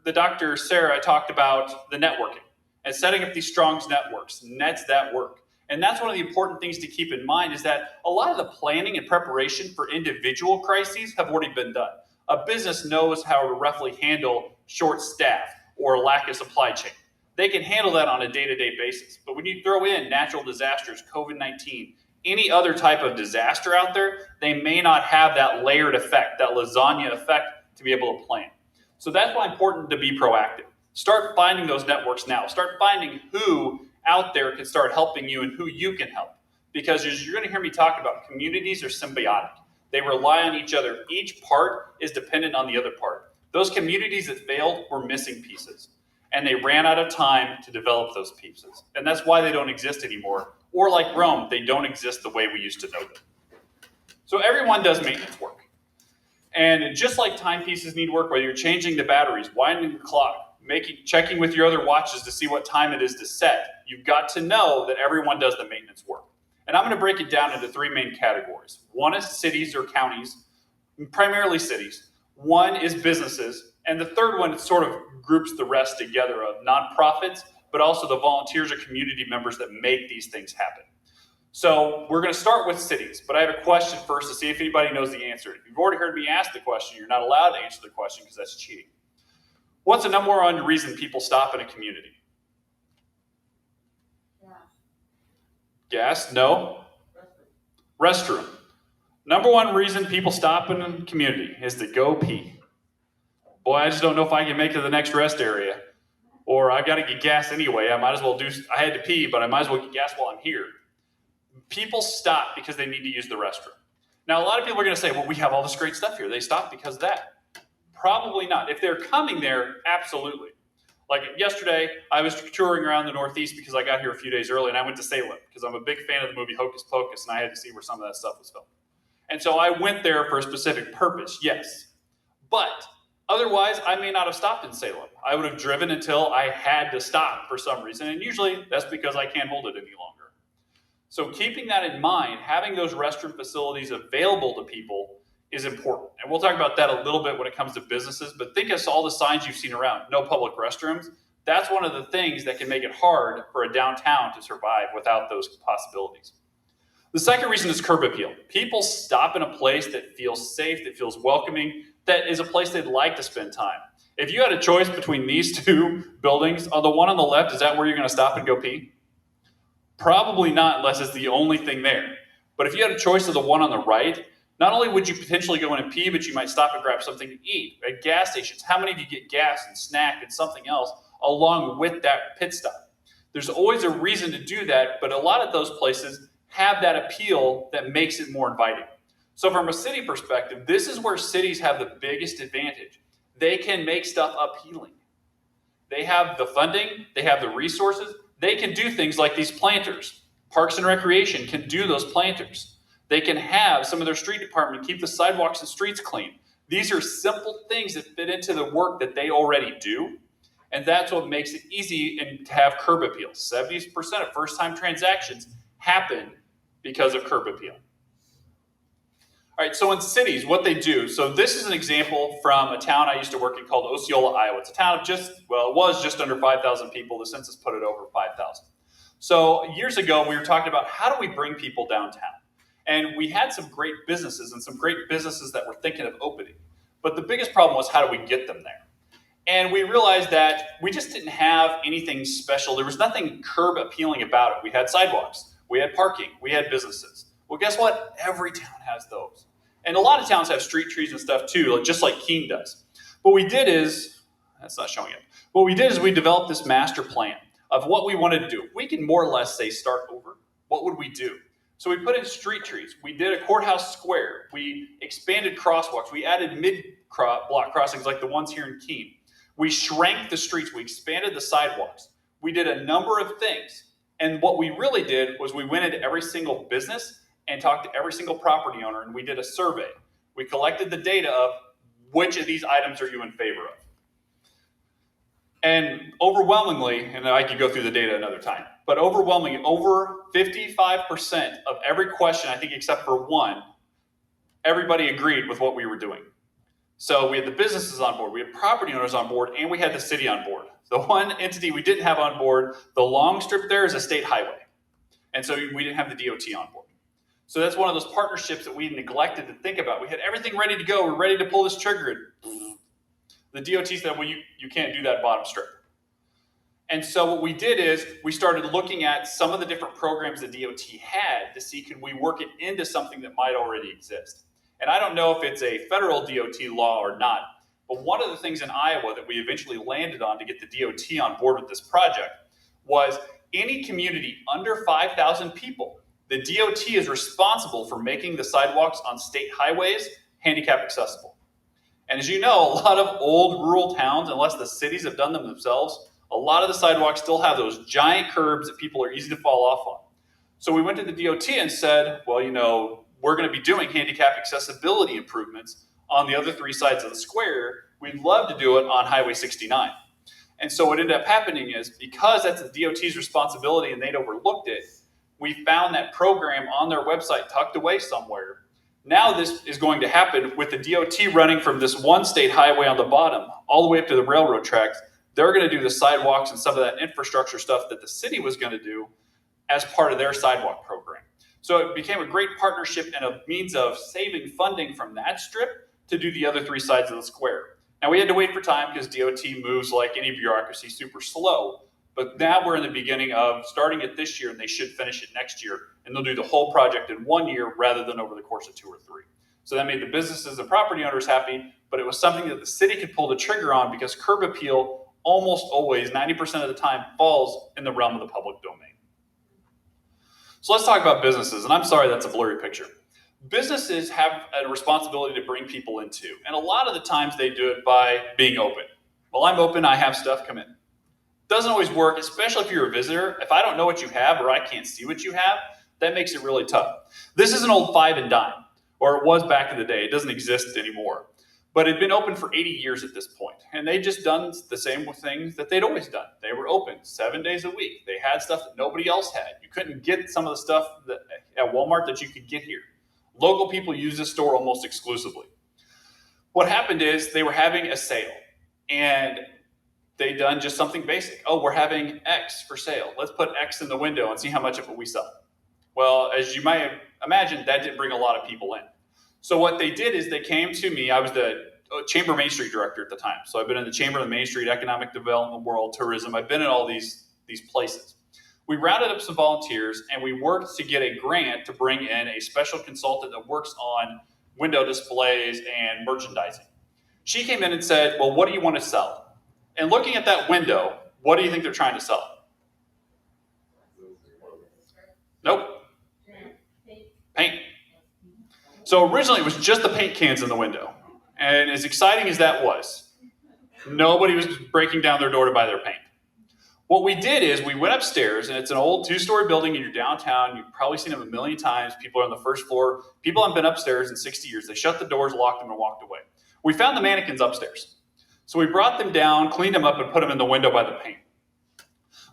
Sarah talked about the networking and setting up these strong networks, nets that work. And that's one of the important things to keep in mind is that a lot of the planning and preparation for individual crises have already been done. A business knows how to roughly handle short staff or lack of supply chain. They can handle that on a day-to-day basis. But when you throw in natural disasters, COVID-19, any other type of disaster out there, they may not have that layered effect, that lasagna effect to be able to plan. So that's why it's important to be proactive. Start finding those networks now. Start finding who out there can start helping you and who you can help. Because as you're going to hear me talk about, communities are symbiotic. They rely on each other. Each part is dependent on the other part. Those communities that failed were missing pieces. And they ran out of time to develop those pieces. And that's why they don't exist anymore. Or like Rome, they don't exist the way we used to know them. So everyone does maintenance work. And just like timepieces need work, whether you're changing the batteries, winding the clock, checking with your other watches to see what time it is to set, you've got to know that everyone does the maintenance work. And I'm going to break it down into three main categories. One is cities or counties, primarily cities. One is businesses. And the third one sort of groups the rest together of nonprofits, but also the volunteers or community members that make these things happen. So we're going to start with cities, but I have a question first to see if anybody knows the answer. If you've already heard me ask the question, you're not allowed to answer the question because that's cheating. What's the number one reason people stop in a community? Gas? No. Restroom. Number one reason people stop in a community is to go pee. Boy, I just don't know if I can make it to the next rest area. Or I've got to get gas anyway. I had to pee, but I might as well get gas while I'm here. People stop because they need to use the restroom. Now, a lot of people are going to say, well, we have all this great stuff here. They stop because of that. Probably not. If they're coming there, absolutely. Like yesterday, I was touring around the Northeast because I got here a few days early, and I went to Salem because I'm a big fan of the movie Hocus Pocus, and I had to see where some of that stuff was filmed. And so I went there for a specific purpose, yes. But otherwise, I may not have stopped in Salem. I would have driven until I had to stop for some reason, and usually that's because I can't hold it any longer. So keeping that in mind, having those restroom facilities available to people is important. And we'll talk about that a little bit when it comes to businesses, but think of all the signs you've seen around, no public restrooms. That's one of the things that can make it hard for a downtown to survive without those possibilities. The second reason is curb appeal. People stop in a place that feels safe, that feels welcoming, that is a place they'd like to spend time. If you had a choice between these two buildings, the one on the left, is that where you're going to stop and go pee? Probably not, unless it's the only thing there. But if you had a choice of the one on the right, not only would you potentially go in and pee, but you might stop and grab something to eat. At gas stations, how many of you get gas and snack and something else along with that pit stop? There's always a reason to do that, but a lot of those places have that appeal that makes it more inviting. So from a city perspective, this is where cities have the biggest advantage. They can make stuff appealing. They have the funding, they have the resources, they can do things like these planters. Parks and Recreation can do those planters. They can have some of their street department keep the sidewalks and streets clean. These are simple things that fit into the work that they already do. And that's what makes it easy and to have curb appeal. 70% of first-time transactions happen because of curb appeal. All right, so in cities, what they do, so this is an example from a town I used to work in called Osceola, Iowa. It's a town of it was just under 5,000 people. The census put it over 5,000. So years ago, we were talking about how do we bring people downtown? And we had some great businesses and some great businesses that were thinking of opening. But the biggest problem was how do we get them there? And we realized that we just didn't have anything special. There was nothing curb appealing about it. We had sidewalks, we had parking, we had businesses. Well, guess what? Every town has those. And a lot of towns have street trees and stuff too, just like Keene does. What we did is, that's not showing it. What we did is we developed this master plan of what we wanted to do. We can more or less say start over. What would we do? So we put in street trees. We did a courthouse square. We expanded crosswalks. We added mid-block crossings like the ones here in Keene. We shrank the streets. We expanded the sidewalks. We did a number of things. And what we really did was we went into every single business and talked to every single property owner, and we did a survey. We collected the data of which of these items are you in favor of. And overwhelmingly, and I could go through the data another time, but overwhelmingly, over 55% of every question, I think except for one, everybody agreed with what we were doing. So we had the businesses on board, we had property owners on board, and we had the city on board. The one entity we didn't have on board, the long strip there is a state highway. And so we didn't have the DOT on board. So that's one of those partnerships that we neglected to think about. We had everything ready to go. We're ready to pull this trigger. And the DOT said, well, you can't do that bottom strip. And so what we did is we started looking at some of the different programs the DOT had to see could we work it into something that might already exist. And I don't know if it's a federal DOT law or not, but one of the things in Iowa that we eventually landed on to get the DOT on board with this project was any community under 5,000 people, the DOT is responsible for making the sidewalks on state highways handicap accessible. And as you know, a lot of old rural towns, unless the cities have done them themselves, a lot of the sidewalks still have those giant curbs that people are easy to fall off on. So we went to the DOT and said, well, we're going to be doing handicap accessibility improvements on the other three sides of the square. We'd love to do it on Highway 69. And so what ended up happening is because that's the DOT's responsibility and they'd overlooked it, we found that program on their website tucked away somewhere. Now this is going to happen with the DOT running from this one state highway on the bottom all the way up to the railroad tracks. They're going to do the sidewalks and some of that infrastructure stuff that the city was going to do as part of their sidewalk program. So it became a great partnership and a means of saving funding from that strip to do the other three sides of the square. Now we had to wait for time because DOT moves like any bureaucracy super slow, but now we're in the beginning of starting it this year and they should finish it next year, and they'll do the whole project in 1 year rather than over the course of 2 or 3. So that made the businesses and property owners happy, but it was something that the city could pull the trigger on because curb appeal almost always, 90% of the time, falls in the realm of the public domain. So let's talk about businesses, and I'm sorry that's a blurry picture. Businesses have a responsibility to bring people into, and a lot of the times they do it by being open. Well, I'm open, I have stuff, come in. Doesn't always work, especially if you're a visitor. If I don't know what you have or I can't see what you have, that makes it really tough. This is an old 5 and dime, or it was back in the day. It doesn't exist anymore. But it had been open for 80 years at this point, and they'd just done the same things that they'd always done. They were open 7 days a week. They had stuff that nobody else had. You couldn't get some of the stuff at Walmart that you could get here. Local people use this store almost exclusively. What happened is they were having a sale, and they'd done just something basic. Oh, we're having X for sale. Let's put X in the window and see how much of it we sell. Well, as you might imagine, that didn't bring a lot of people in. So what they did is they came to me. I was the Chamber Mainstreet director at the time. So I've been in the Chamber of the Mainstreet, Economic Development, World Tourism. I've been in all these places. We rounded up some volunteers and we worked to get a grant to bring in a special consultant that works on window displays and merchandising. She came in and said, well, what do you want to sell? And looking at that window, what do you think they're trying to sell? Nope. Paint. So originally it was just the paint cans in the window. And as exciting as that was, nobody was breaking down their door to buy their paint. What we did is we went upstairs, and it's an old 2-story building in your downtown. You've probably seen them a million times. People are on the first floor. People haven't been upstairs in 60 years. They shut the doors, locked them, and walked away. We found the mannequins upstairs. So we brought them down, cleaned them up, and put them in the window by the paint.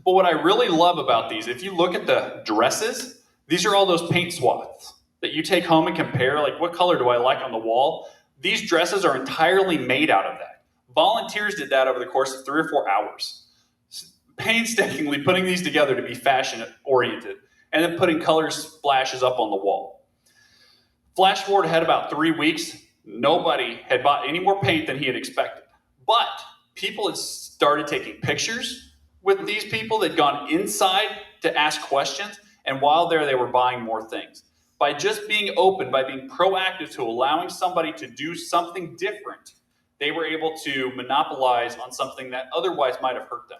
But what I really love about these, if you look at the dresses, these are all those paint swaths that you take home and compare, like what color do I like on the wall? These dresses are entirely made out of that. Volunteers did that over the course of 3 or 4 hours, painstakingly putting these together to be fashion oriented, and then putting color splashes up on the wall. Flash forward ahead about 3 weeks, nobody had bought any more paint than he had expected. But people had started taking pictures with these people. They'd gone inside to ask questions, and while there, they were buying more things. By just being open, by being proactive to allowing somebody to do something different, they were able to monopolize on something that otherwise might have hurt them.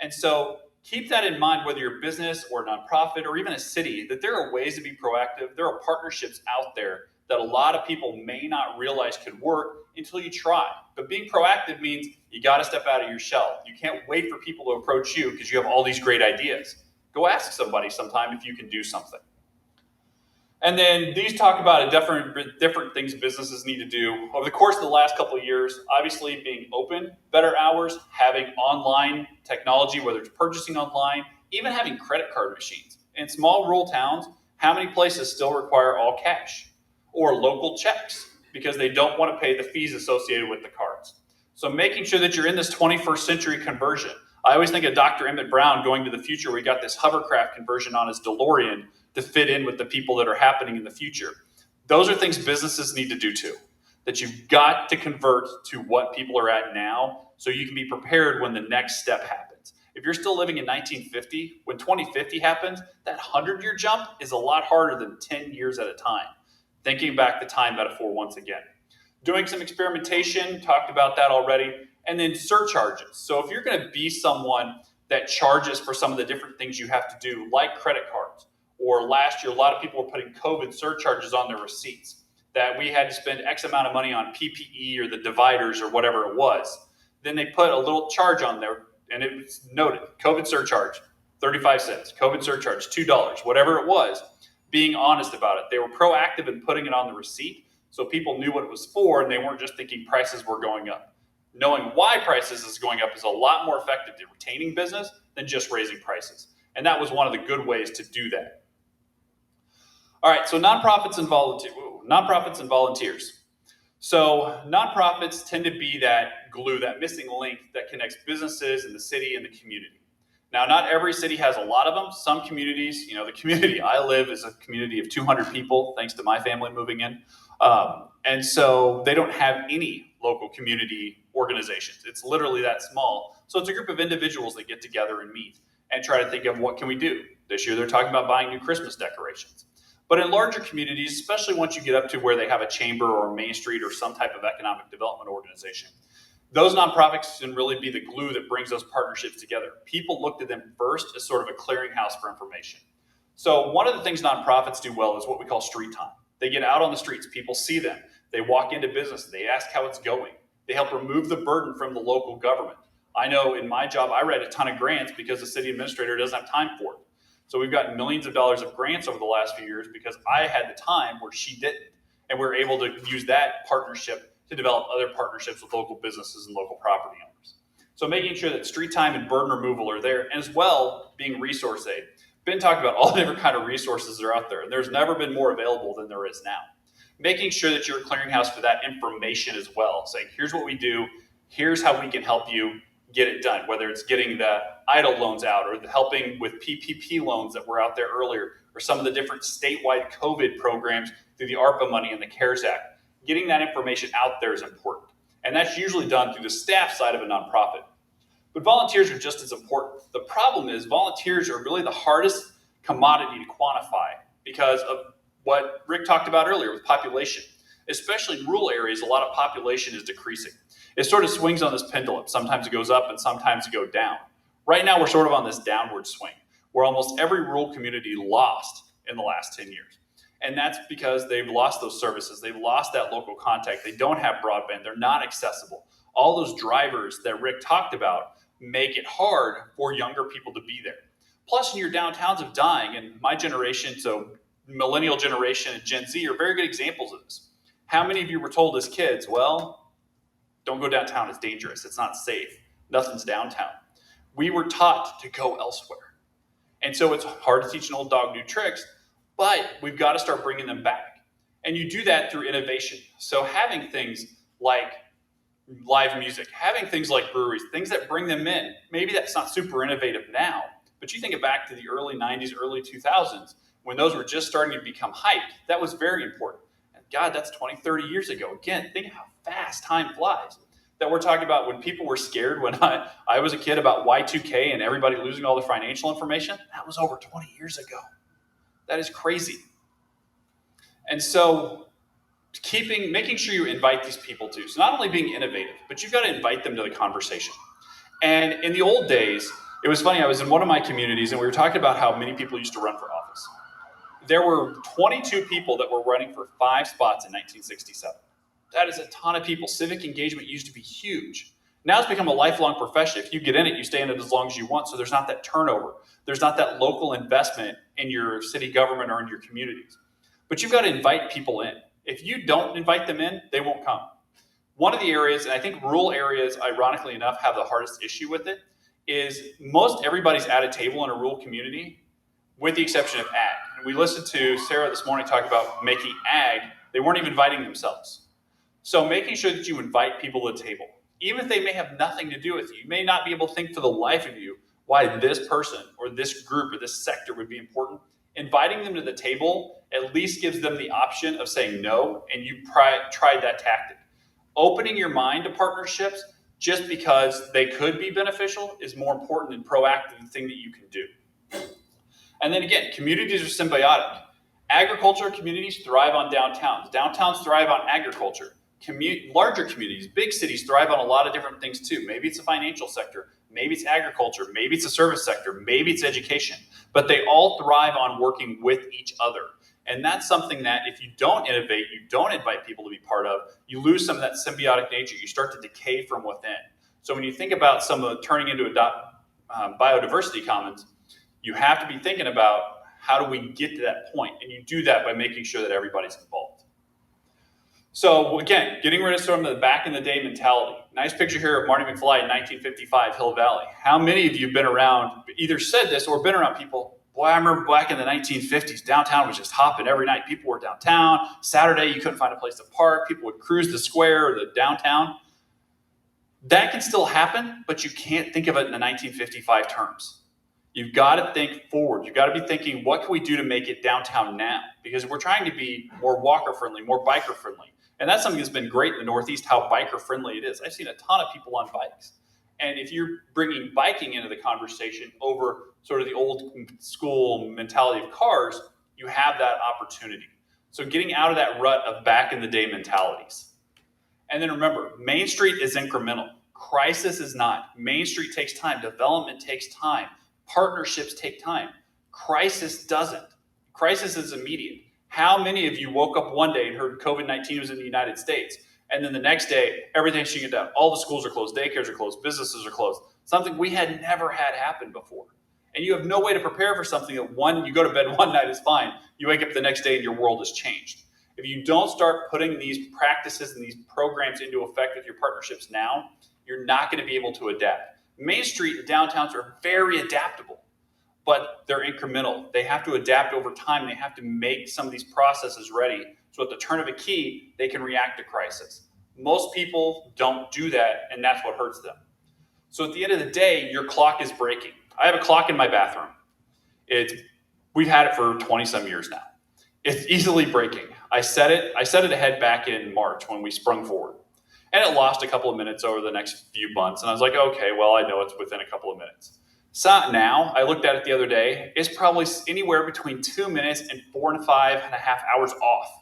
And so keep that in mind, whether you're a business or a nonprofit or even a city, that there are ways to be proactive. There are partnerships out there that a lot of people may not realize could work until you try. But being proactive means you got to step out of your shell. You can't wait for people to approach you because you have all these great ideas. Go ask somebody sometime if you can do something. And then these talk about different things businesses need to do. Over the course of the last couple of years, obviously being open, better hours, having online technology, whether it's purchasing online, even having credit card machines. In small rural towns, how many places still require all cash or local checks because they don't want to pay the fees associated with the cards? So making sure that you're in this 21st century conversion. I always think of Dr. Emmett Brown going to the future where he got this hovercraft conversion on his DeLorean to fit in with the people that are happening in the future. Those are things businesses need to do too, that you've got to convert to what people are at now so you can be prepared when the next step happens. If you're still living in 1950, when 2050 happens, that 100-year jump is a lot harder than 10 years at a time. Thinking back the time metaphor once again. Doing some experimentation, talked about that already, and then surcharges. So if you're going to be someone that charges for some of the different things you have to do, like credit cards, or last year, a lot of people were putting COVID surcharges on their receipts, that we had to spend X amount of money on PPE or the dividers or whatever it was. Then they put a little charge on there, and it was noted, COVID surcharge, 35 cents, COVID surcharge, $2, whatever it was, being honest about it. They were proactive in putting it on the receipt so people knew what it was for, and they weren't just thinking prices were going up. Knowing why prices is going up is a lot more effective at retaining business than just raising prices. And that was one of the good ways to do that. All right, so nonprofits and volunteers. So nonprofits tend to be that glue, that missing link that connects businesses and the city and the community. Now, not every city has a lot of them. Some communities, the community I live is a community of 200 people, thanks to my family moving in. And so they don't have any local community organizations. It's literally that small. So it's a group of individuals that get together and meet and try to think of what can we do. This year, they're talking about buying new Christmas decorations. But in larger communities, especially once you get up to where they have a chamber or a Mainstreet or some type of economic development organization, those nonprofits can really be the glue that brings those partnerships together. People look to them first as sort of a clearinghouse for information. So one of the things nonprofits do well is what we call street time. They get out on the streets, people see them, they walk into business, they ask how it's going. They help remove the burden from the local government. I know in my job, I write a ton of grants because the city administrator doesn't have time for it. So we've gotten millions of dollars of grants over the last few years because I had the time where she didn't. And we're able to use that partnership to develop other partnerships with local businesses and local property owners. So making sure that street time and burden removal are there, and as well being resource aid. Ben talked about all the different kind of resources that are out there, and there's never been more available than there is now. Making sure that you're a clearinghouse for that information as well, saying here's what we do, here's how we can help you get it done, whether it's getting the EIDL loans out or helping with PPP loans that were out there earlier, or some of the different statewide COVID programs through the ARPA money and the CARES Act. Getting that information out there is important. And that's usually done through the staff side of a nonprofit. But volunteers are just as important. The problem is volunteers are really the hardest commodity to quantify because of what Rick talked about earlier with population. Especially in rural areas, a lot of population is decreasing. It sort of swings on this pendulum. Sometimes it goes up and sometimes it goes down. Right now, we're sort of on this downward swing where almost every rural community lost in the last 10 years. And that's because they've lost those services. They've lost that local contact. They don't have broadband. They're not accessible. All those drivers that Rick talked about make it hard for younger people to be there. Plus, in your downtowns of dying, and my generation, so millennial generation and Gen Z are very good examples of this. How many of you were told as kids, well, don't go downtown, it's dangerous, it's not safe, nothing's downtown. We were taught to go elsewhere. And so it's hard to teach an old dog new tricks, but we've got to start bringing them back. And you do that through innovation. So having things like live music, having things like breweries, things that bring them in. Maybe that's not super innovative now, but you think it back to the early 90s, early 2000s, when those were just starting to become hyped. That was very important. And God, that's 20, 30 years ago. Again, think how fast time flies. That we're talking about when people were scared when I was a kid about Y2K and everybody losing all their financial information. That was over 20 years ago. That is crazy. And so making sure you invite these people too. So not only being innovative, but you've got to invite them to the conversation. And in the old days, it was funny, I was in one of my communities and we were talking about how many people used to run for office. There were 22 people that were running for 5 spots in 1967. That is a ton of people. Civic engagement used to be huge. Now it's become a lifelong profession. If you get in it, you stay in it as long as you want. So there's not that turnover. There's not that local investment in your city government or in your communities. But you've got to invite people in. If you don't invite them in, they won't come. One of the areas, and I think rural areas, ironically enough, have the hardest issue with it, is most everybody's at a table in a rural community, with the exception of ag. And we listened to Sarah this morning talk about making ag. They weren't even inviting themselves. So making sure that you invite people to the table, even if they may have nothing to do with you. You may not be able to think for the life of you why this person or this group or this sector would be important. Inviting them to the table at least gives them the option of saying no, and you tried that tactic. Opening your mind to partnerships just because they could be beneficial is more important and proactive than the thing that you can do. And then again, communities are symbiotic. Agriculture communities thrive on downtowns. Downtowns thrive on agriculture. Larger communities, big cities thrive on a lot of different things too. Maybe it's the financial sector, maybe it's agriculture, maybe it's the service sector, maybe it's education, but they all thrive on working with each other. And that's something that if you don't innovate, you don't invite people to be part of, you lose some of that symbiotic nature. You start to decay from within. So when you think about some of turning into a Biodiversity Commons, you have to be thinking about how do we get to that point? And you do that by making sure that everybody's involved. So again, getting rid of some of the back in the day mentality. Nice picture here of Marty McFly in 1955, Hill Valley. How many of you have been around, either said this or been around people, boy, I remember back in the 1950s, downtown was just hopping every night. People were downtown. Saturday, you couldn't find a place to park. People would cruise the square or the downtown. That can still happen, but you can't think of it in the 1955 terms. You've got to think forward. You've got to be thinking, what can we do to make it downtown now? Because we're trying to be more walker friendly, more biker friendly. And that's something that's been great in the Northeast, how biker friendly it is. I've seen a ton of people on bikes. And if you're bringing biking into the conversation over sort of the old school mentality of cars, you have that opportunity. So getting out of that rut of back in the day mentalities. And then remember, Mainstreet is incremental. Crisis is not. Mainstreet takes time. Development takes time. Partnerships take time. Crisis doesn't. Crisis is immediate. How many of you woke up one day and heard COVID-19 was in the United States, and then the next day, everything's shutting down? All the schools are closed, daycares are closed, businesses are closed. Something we had never had happen before. And you have no way to prepare for something that you go to bed one night is fine. You wake up the next day and your world has changed. If you don't start putting these practices and these programs into effect with your partnerships now, you're not going to be able to adapt. Mainstreet and downtowns are very adaptable, but they're incremental. They have to adapt over time. They have to make some of these processes ready so at the turn of a key, they can react to crisis. Most people don't do that, and that's what hurts them. So at the end of the day, your clock is breaking. I have a clock in my bathroom. We've had it for 20 some years now. It's easily breaking. I set it ahead back in March when we sprung forward. And it lost a couple of minutes over the next few months. And I was like, okay, well, I know it's within a couple of minutes. So now, I looked at it the other day, it's probably anywhere between 2 minutes and 4.5 hours off.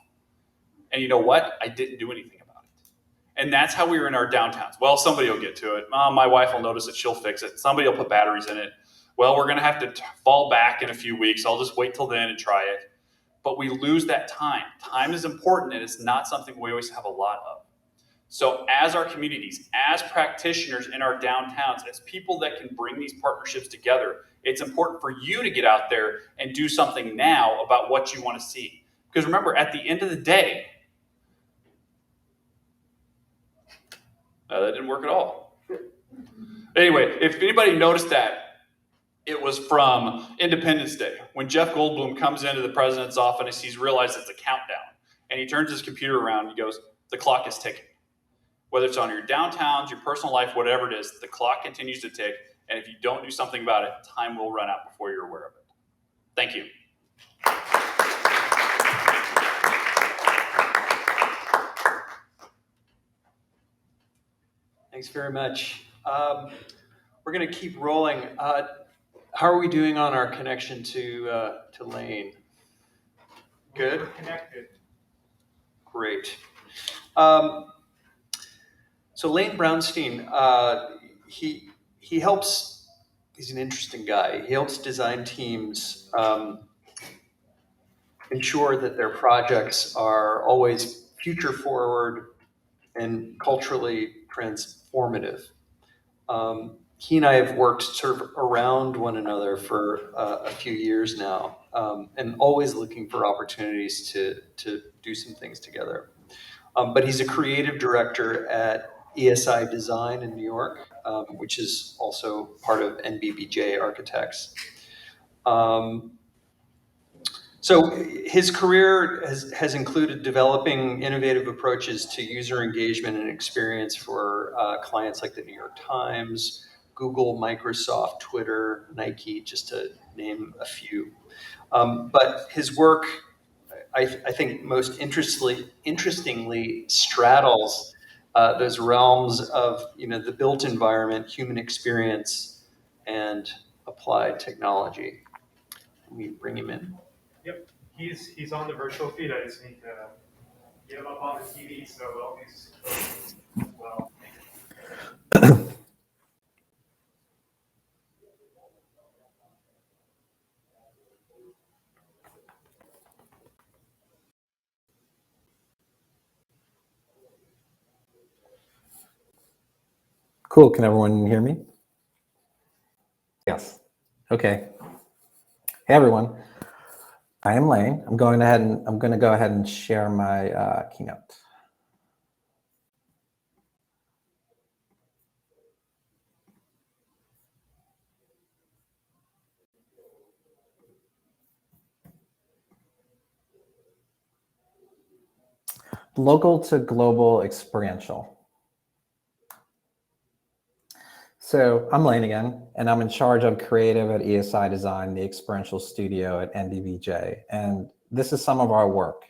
And you know what? I didn't do anything about it. And that's how we were in our downtowns. Well, somebody will get to it. My wife will notice it. She'll fix it. Somebody will put batteries in it. Well, we're going to have to fall back in a few weeks. I'll just wait till then and try it. But we lose that time. Time is important, and it's not something we always have a lot of. So as our communities, as practitioners in our downtowns, as people that can bring these partnerships together, it's important for you to get out there and do something now about what you want to see. Because remember, at the end of the day, that didn't work at all. Anyway, if anybody noticed that, it was from Independence Day. When Jeff Goldblum comes into the president's office, he's realized it's a countdown. And he turns his computer around and he goes, the clock is ticking. Whether it's on your downtowns, your personal life, whatever it is, the clock continues to tick. And if you don't do something about it, time will run out before you're aware of it. Thank you. Thanks very much. We're going to keep rolling. How are we doing on our connection to Lane? Good? We're connected. Great. So Lane Brownstein, he helps, he's an interesting guy. He helps design teams ensure that their projects are always future forward and culturally transformative. He and I have worked sort of around one another for a few years now, and always looking for opportunities to do some things together. But he's a creative director at ESI Design in New York, which is also part of NBBJ Architects. So his career has included developing innovative approaches to user engagement and experience for clients like the New York Times, Google, Microsoft, Twitter, Nike, just to name a few. But his work, I think most interestingly straddles those realms of the built environment, human experience, and applied technology. Let me bring him in. Yep, he's on the virtual feed. I just need to get him up on the TV, so all these as well. Cool. Can everyone hear me? Yes. Okay. Hey, everyone. I am Lane. I'm going to go ahead and share my keynote. Local to global experiential. So I'm Lane again, and I'm in charge of creative at ESI Design, the experiential studio at NDVJ. And this is some of our work.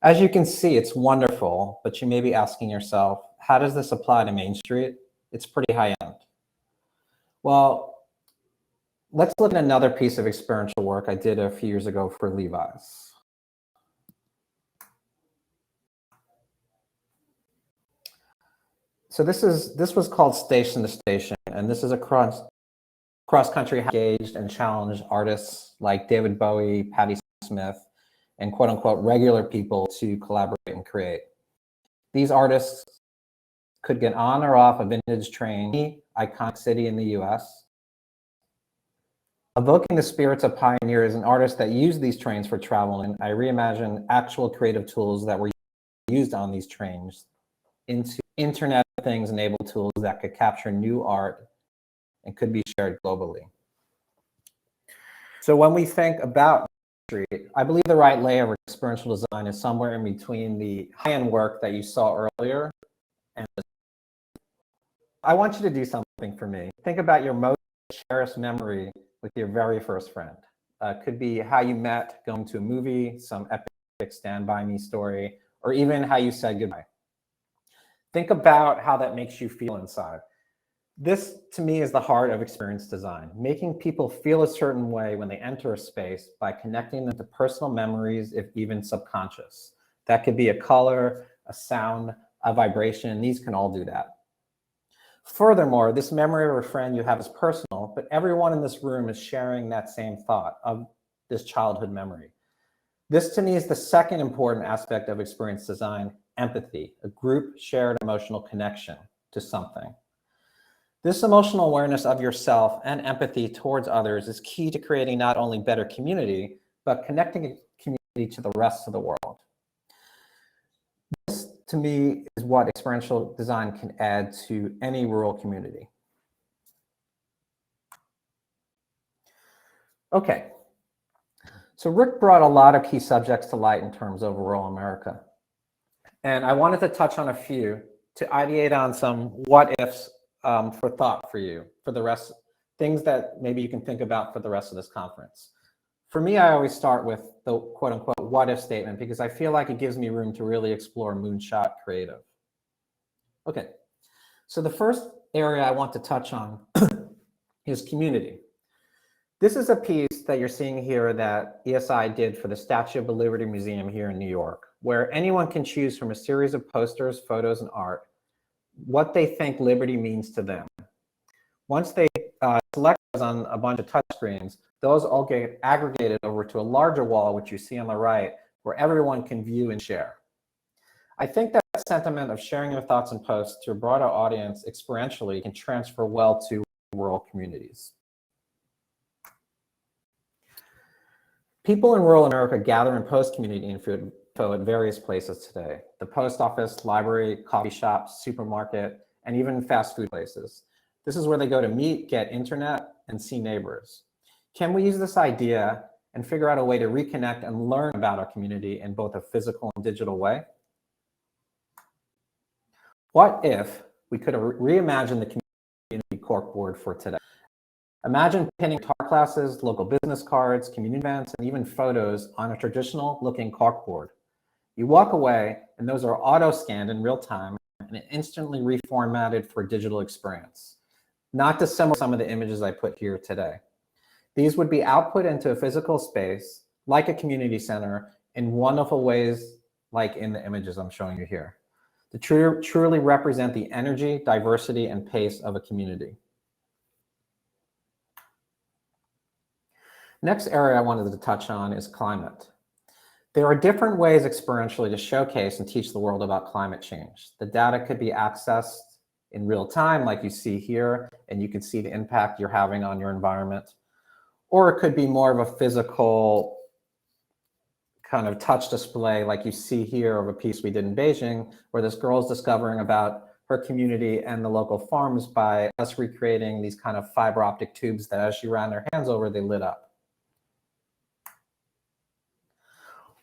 As you can see, it's wonderful, but you may be asking yourself, how does this apply to Mainstreet? It's pretty high end. Well, let's look at another piece of experiential work I did a few years ago for Levi's. So this was called Station to Station, and this is a cross-country engaged and challenged artists like David Bowie, Patti Smith, and quote unquote regular people to collaborate and create. These artists could get on or off a vintage train, any iconic city in the US, evoking the spirits of pioneers and artists that use these trains for travel. And I reimagined actual creative tools that were used on these trains into Internet of Things enabled tools that could capture new art and could be shared globally. So when we think about Street, I believe the right layer of experiential design is somewhere in between the high-end work that you saw earlier and this. I want you to do something for me. Think about your most cherished memory with your very first friend. Could be how you met going to a movie, some epic Stand By Me story, or even how you said goodbye. Think about how that makes you feel inside. This, to me, is the heart of experience design, making people feel a certain way when they enter a space by connecting them to personal memories, if even subconscious. That could be a color, a sound, a vibration. These can all do that. Furthermore, this memory of a friend you have is personal, but everyone in this room is sharing that same thought of this childhood memory. This, to me, is the second important aspect of experience design: empathy, a group shared emotional connection to something. This emotional awareness of yourself and empathy towards others is key to creating not only better community, but connecting a community to the rest of the world. This, to me, is what experiential design can add to any rural community. Okay, so Rick brought a lot of key subjects to light in terms of rural America. And I wanted to touch on a few to ideate on some what ifs for thought for you, for the rest, things that maybe you can think about for the rest of this conference. For me, I always start with the quote unquote what if statement because I feel like it gives me room to really explore moonshot creative. Okay, so the first area I want to touch on is community. This is a piece that you're seeing here that ESI did for the Statue of Liberty Museum here in New York, where anyone can choose from a series of posters, photos, and art what they think liberty means to them. Once they select those on a bunch of touchscreens, those all get aggregated over to a larger wall, which you see on the right, where everyone can view and share. I think that sentiment of sharing your thoughts and posts to a broader audience experientially can transfer well to rural communities. People in rural America gather and post community info at various places today: the post office, library, coffee shop, supermarket, and even fast food places. This is where they go to meet, get internet, and see neighbors. Can we use this idea and figure out a way to reconnect and learn about our community in both a physical and digital way? What if we could reimagine the community corkboard for today? Imagine pinning guitar classes, local business cards, community events, and even photos on a traditional looking corkboard. You walk away and those are auto-scanned in real time and instantly reformatted for a digital experience. Not dissimilar to some of the images I put here today. These would be output into a physical space, like a community center, in wonderful ways like in the images I'm showing you here, to truly represent the energy, diversity, and pace of a community. Next area I wanted to touch on is climate. There are different ways experientially to showcase and teach the world about climate change. The data could be accessed in real time, like you see here, and you can see the impact you're having on your environment. Or it could be more of a physical kind of touch display, like you see here of a piece we did in Beijing, where this girl is discovering about her community and the local farms by us recreating these kind of fiber optic tubes that as she ran their hands over, they lit up.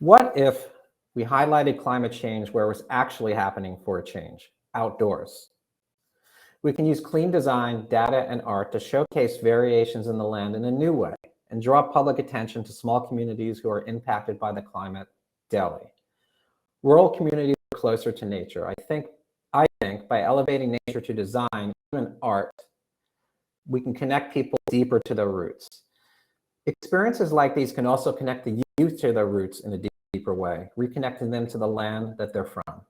What if we highlighted climate change where it was actually happening for a change, outdoors? We can use clean design, data, and art to showcase variations in the land in a new way and draw public attention to small communities who are impacted by the climate daily. Rural communities are closer to nature. I think by elevating nature to design, even art, we can connect people deeper to their roots. Experiences like these can also connect the youth to their roots in a deeper way, reconnecting them to the land that they're from.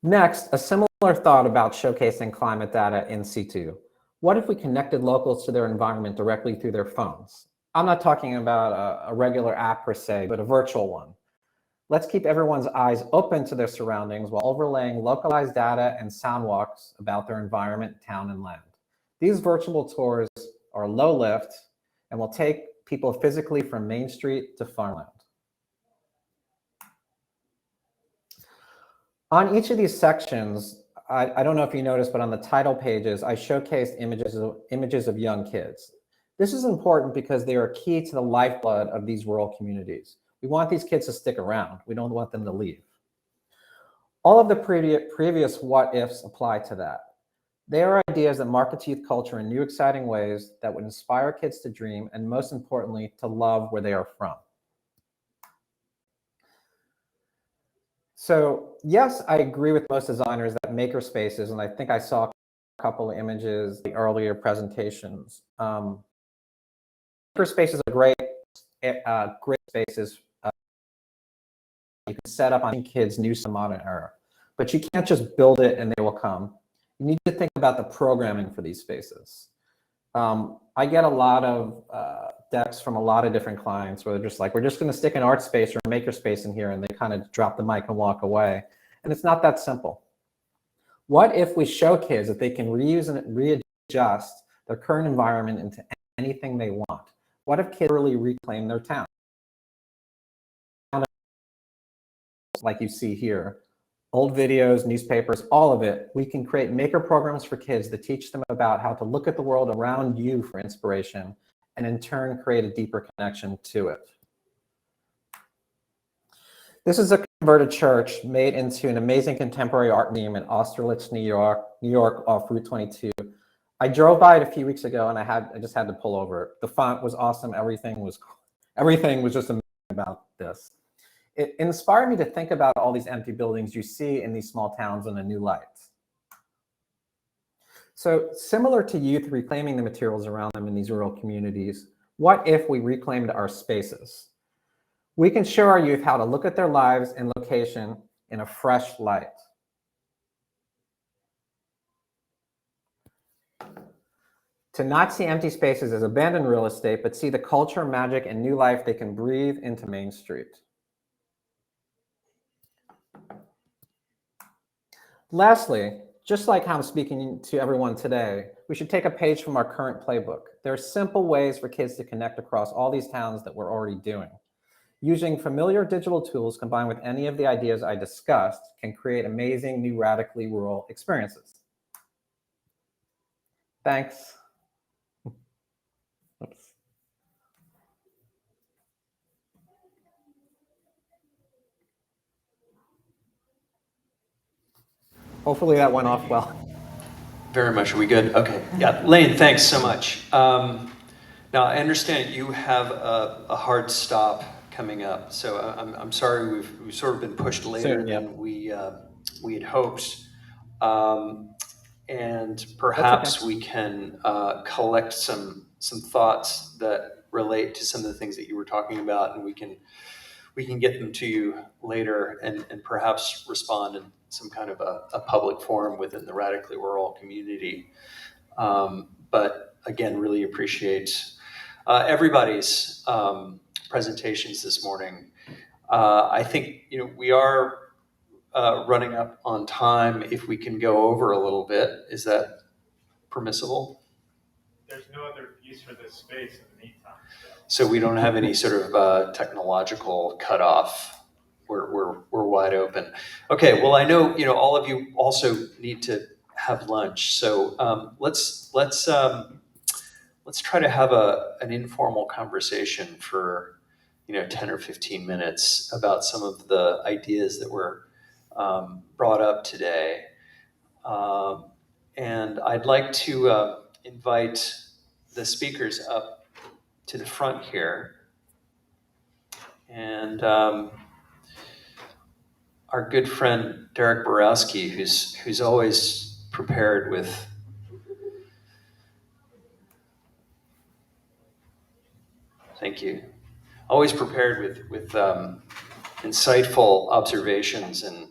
Next, a similar thought about showcasing climate data in situ. What if we connected locals to their environment directly through their phones? I'm not talking about a regular app per se, but a virtual one. Let's keep everyone's eyes open to their surroundings while overlaying localized data and sound walks about their environment, town, and land. These virtual tours are low lift and will take people physically from Mainstreet to farmland. On each of these sections, I don't know if you noticed, but on the title pages, I showcased images of young kids. This is important because they are key to the lifeblood of these rural communities. We want these kids to stick around. We don't want them to leave. All of the previous what ifs apply to that. They are ideas that market youth culture in new, exciting ways that would inspire kids to dream and, most importantly, to love where they are from. So, yes, I agree with most designers that maker spaces, and I think I saw a couple of images in the earlier presentations. Maker spaces are great spaces. You can set up on kids' new modern era, but you can't just build it and they will come. You need to think about the programming for these spaces. I get a lot of decks from a lot of different clients where they're just like, we're just going to stick an art space or a maker space in here, and they kind of drop the mic and walk away. And it's not that simple. What if we show kids that they can reuse and readjust their current environment into anything they want? What if kids really reclaim their town? Like you see here, old videos, newspapers, all of it. We can create maker programs for kids that teach them about how to look at the world around you for inspiration, and in turn create a deeper connection to it. This is a converted church made into an amazing contemporary art museum in Austerlitz, New York off Route 22. I drove by it a few weeks ago and I just had to pull over. The font was awesome. Everything was just amazing about this. It inspired me to think about all these empty buildings you see in these small towns in a new light. So similar to youth reclaiming the materials around them in these rural communities, what if we reclaimed our spaces? We can show our youth how to look at their lives and location in a fresh light. To not see empty spaces as abandoned real estate, but see the culture, magic, and new life they can breathe into Mainstreet. Lastly, just like how I'm speaking to everyone today, we should take a page from our current playbook. There are simple ways for kids to connect across all these towns that we're already doing. Using familiar digital tools combined with any of the ideas I discussed can create amazing, new, radically rural experiences. Thanks. Oops. Hopefully that went off well. Very much. Are we good? Okay. Yeah. Lane, thanks so much. Now, I understand you have a hard stop coming up, so I'm sorry we've sort of been pushed later than we had hoped. And perhaps we can collect some thoughts that relate to some of the things that you were talking about, and we can get them to you later and perhaps respond in some kind of a public forum within the radically rural community. But again, really appreciate everybody's presentations this morning. I think we are running up on time. If we can go over a little bit, is that permissible? There's no other use for this space in the meantime. So we don't have any sort of technological cutoff. We're wide open. Okay. Well, I know all of you also need to have lunch. So let's try to have an informal conversation for 10 or 15 minutes about some of the ideas that were brought up today. And I'd like to invite the speakers up to the front here. And our good friend Derek Borowski, who's always prepared with thank you, always prepared with insightful observations and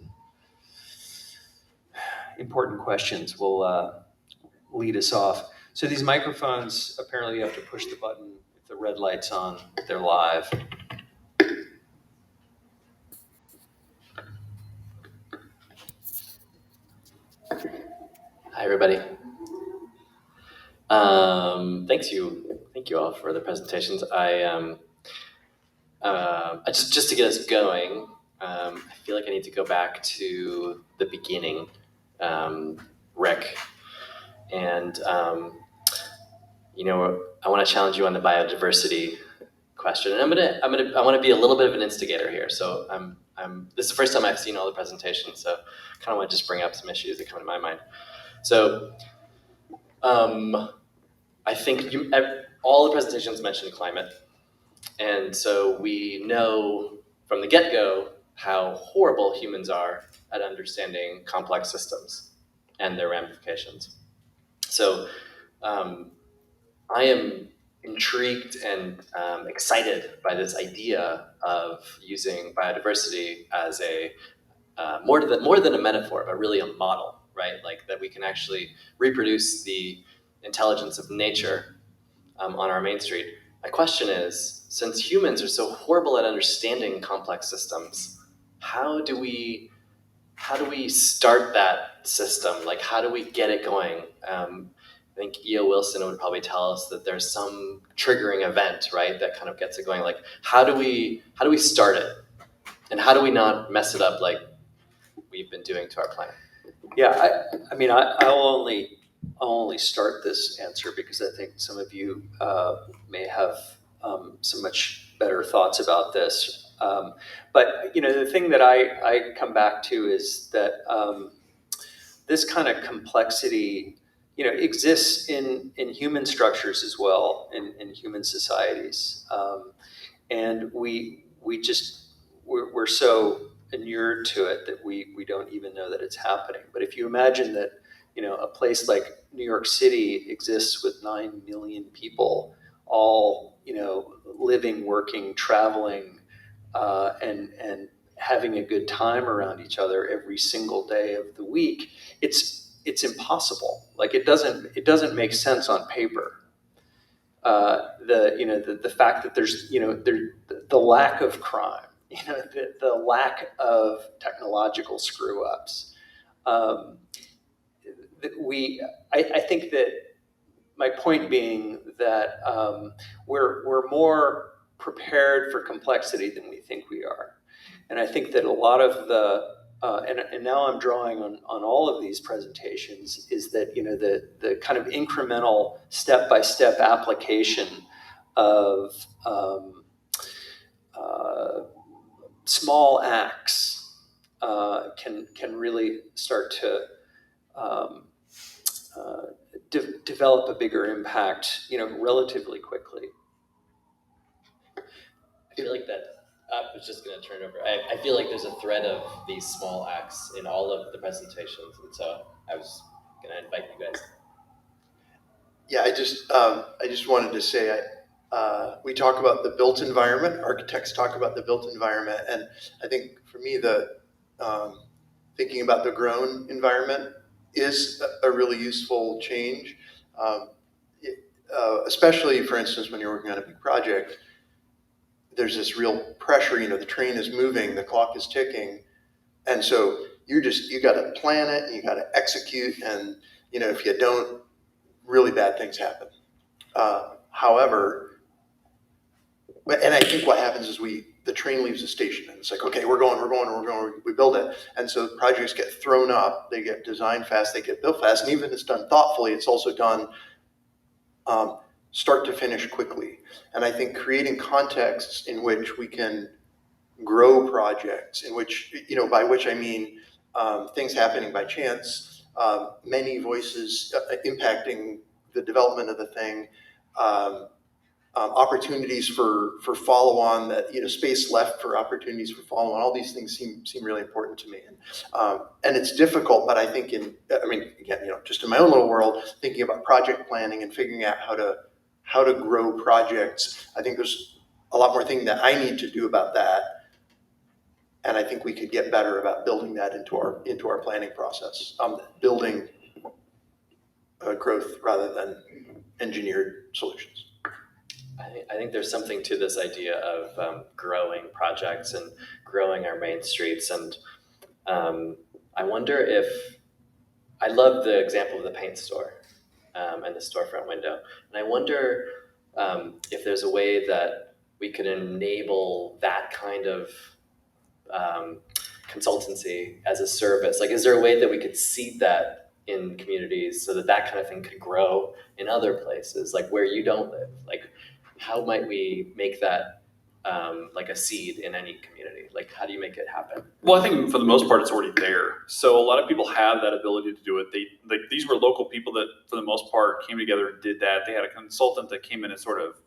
important questions, will lead us off. So these microphones, apparently you have to push the button if the red light's on, they're live. Hi, everybody. Thank you all for the presentations. Just to get us going, I feel like I need to go back to the beginning, Rick, and I want to challenge you on the biodiversity question. And I want to be a little bit of an instigator here. So this is the first time I've seen all the presentations, so I kind of want to just bring up some issues that come to my mind. So I think all the presentations mentioned climate. And so we know from the get-go how horrible humans are at understanding complex systems and their ramifications. So I am intrigued and excited by this idea of using biodiversity as a more than a metaphor, but really a model, right? Like that we can actually reproduce the intelligence of nature on our Mainstreet. My question is, since humans are so horrible at understanding complex systems, how do we start that system? Like, how do we get it going? I think E.O. Wilson would probably tell us that there's some triggering event, right, that kind of gets it going. Like, how do we start it? And how do we not mess it up like we've been doing to our planet? Yeah, I mean, I'll only start this answer because I think some of you may have some much better thoughts about this. But the thing that I come back to is that this kind of complexity, exists in human structures as well, in human societies, and we're so inured to it that we don't even know that it's happening. But if you imagine that a place like New York City exists with 9 million people, all living, working, traveling, and having a good time around each other every single day of the week, it's impossible. Like it doesn't make sense on paper. The fact that there's the lack of crime, the lack of technological screw ups. I think that my point being that we're more prepared for complexity than we think we are, and I think that a lot of the and now I'm drawing on all of these presentations is that the kind of incremental step-by-step application of small acts can really start to develop a bigger impact, relatively quickly. I feel like that. I was just going to turn over. I feel like there's a thread of these small acts in all of the presentations, and so I was going to invite you guys. Yeah, I just wanted to say, we talk about the built environment. Architects talk about the built environment, and I think for me, the thinking about the grown environment is a really useful change, especially, for instance, when you're working on a big project. There's this real pressure, the train is moving, the clock is ticking. And so you got to plan it and you got to execute. And, if you don't, really bad things happen. However, and I think what happens is the train leaves the station and it's like, okay, we're going, we build it. And so projects get thrown up, they get designed fast, they get built fast. And even if it's done thoughtfully, it's also done start to finish quickly. And I think creating contexts in which we can grow projects, in which, by which I mean things happening by chance, many voices impacting the development of the thing, opportunities for follow-on, that, you know, space left for opportunities for follow-on. All these things seem really important to me, and it's difficult. But I think again, you know, just in my own little world, thinking about project planning and figuring out how to grow projects, I think there's a lot more thing that I need to do about that, and I think we could get better about building that into our planning process, building growth rather than engineered solutions. I think there's something to this idea of growing projects and growing our main streets. And I wonder if, I love the example of the paint store and the storefront window. And I wonder if there's a way that we could enable that kind of consultancy as a service. Like, is there a way that we could seed that in communities so that that kind of thing could grow in other places, like where you don't live? Like, how might we make that like a seed in any community? Like, how do you make it happen? Well, I think for the most part, it's already there. So a lot of people have that ability to do it. These were local people that, for the most part, came together and did that. They had a consultant that came in and sort of,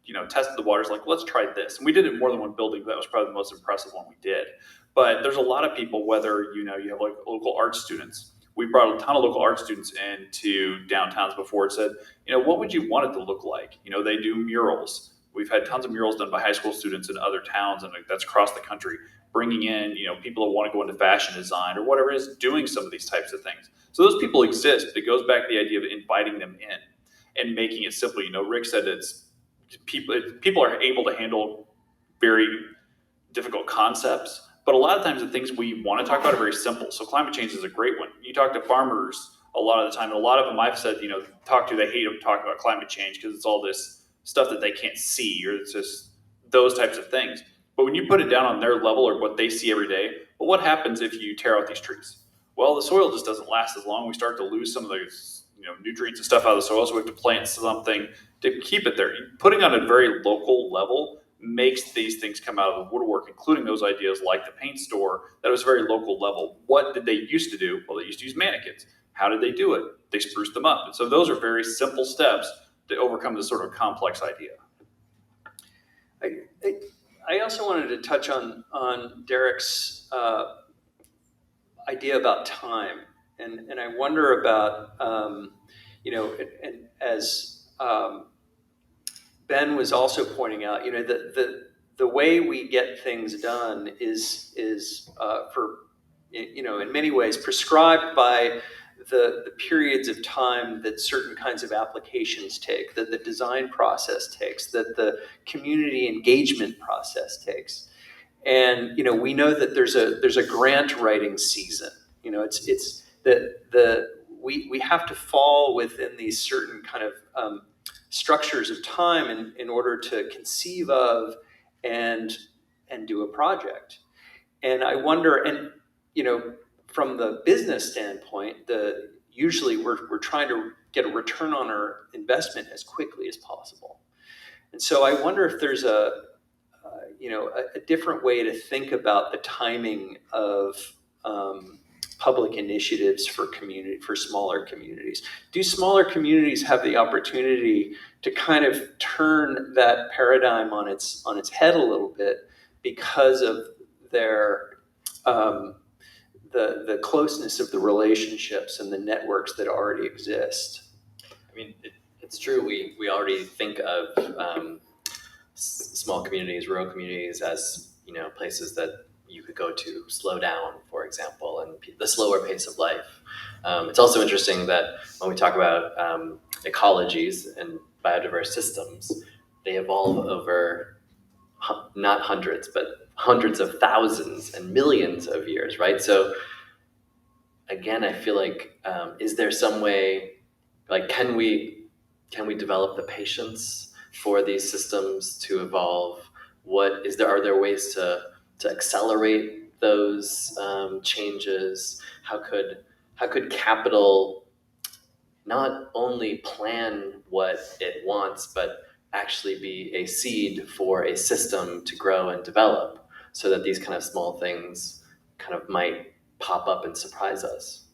you know, tested the waters, like, let's try this. And we did it in more than one building, but that was probably the most impressive one we did. But there's a lot of people, whether, you know, you have like local art students. We brought a ton of local art students into downtowns before and said, you know, what would you want it to look like? You know, they do murals. We've had tons of murals done by high school students in other towns, and that's across the country, bringing in, you know, people that want to go into fashion design or whatever it is, doing some of these types of things. So those people exist, but it goes back to the idea of inviting them in and making it simple. You know, Rick said it's people are able to handle very difficult concepts, but a lot of times the things we want to talk about are very simple. So climate change is a great one. You talk to farmers a lot of the time, and a lot of them I've said, you know, they hate to talk about climate change because it's all this stuff that they can't see, or it's just those types of things. But when you put it down on their level or what they see every day, well, what happens if you tear out these trees? Well, the soil just doesn't last as long. We start to lose some of those, you know, nutrients and stuff out of the soil, so we have to plant something to keep it there. Putting on a very local level makes these things come out of the woodwork, including those ideas like the paint store that was very local level. What did they used to do? Well, they used to use mannequins. How did they do it? They spruced them up. And so those are very simple steps to overcome this sort of complex idea. I also wanted to touch on Derek's idea about time, and I wonder about you know, and as Ben was also pointing out, you know, the way we get things done is for, you know, in many ways prescribed by the periods of time that certain kinds of applications take, that the design process takes, that the community engagement process takes. And, you know, we know that there's a grant writing season. You know, it's that we have to fall within these certain kind of structures of time in order to conceive of and do a project. And I wonder, and, you know, from the business standpoint, usually we're trying to get a return on our investment as quickly as possible. And so I wonder if there's a different way to think about the timing of public initiatives for smaller communities. Do smaller communities have the opportunity to kind of turn that paradigm on its head a little bit because of their the closeness of the relationships and the networks that already exist? I mean, it's true. We already think of small communities, rural communities, as, you know, places that you could go to slow down, for example, and the slower pace of life. It's also interesting that when we talk about ecologies and biodiverse systems, they evolve over not hundreds, but hundreds of thousands and millions of years, right? So again, I feel like, is there some way, like, can we develop the patience for these systems to evolve? Are there ways to accelerate those changes? How could capital not only plan what it wants, but actually be a seed for a system to grow and develop, so that these kind of small things kind of might pop up and surprise us?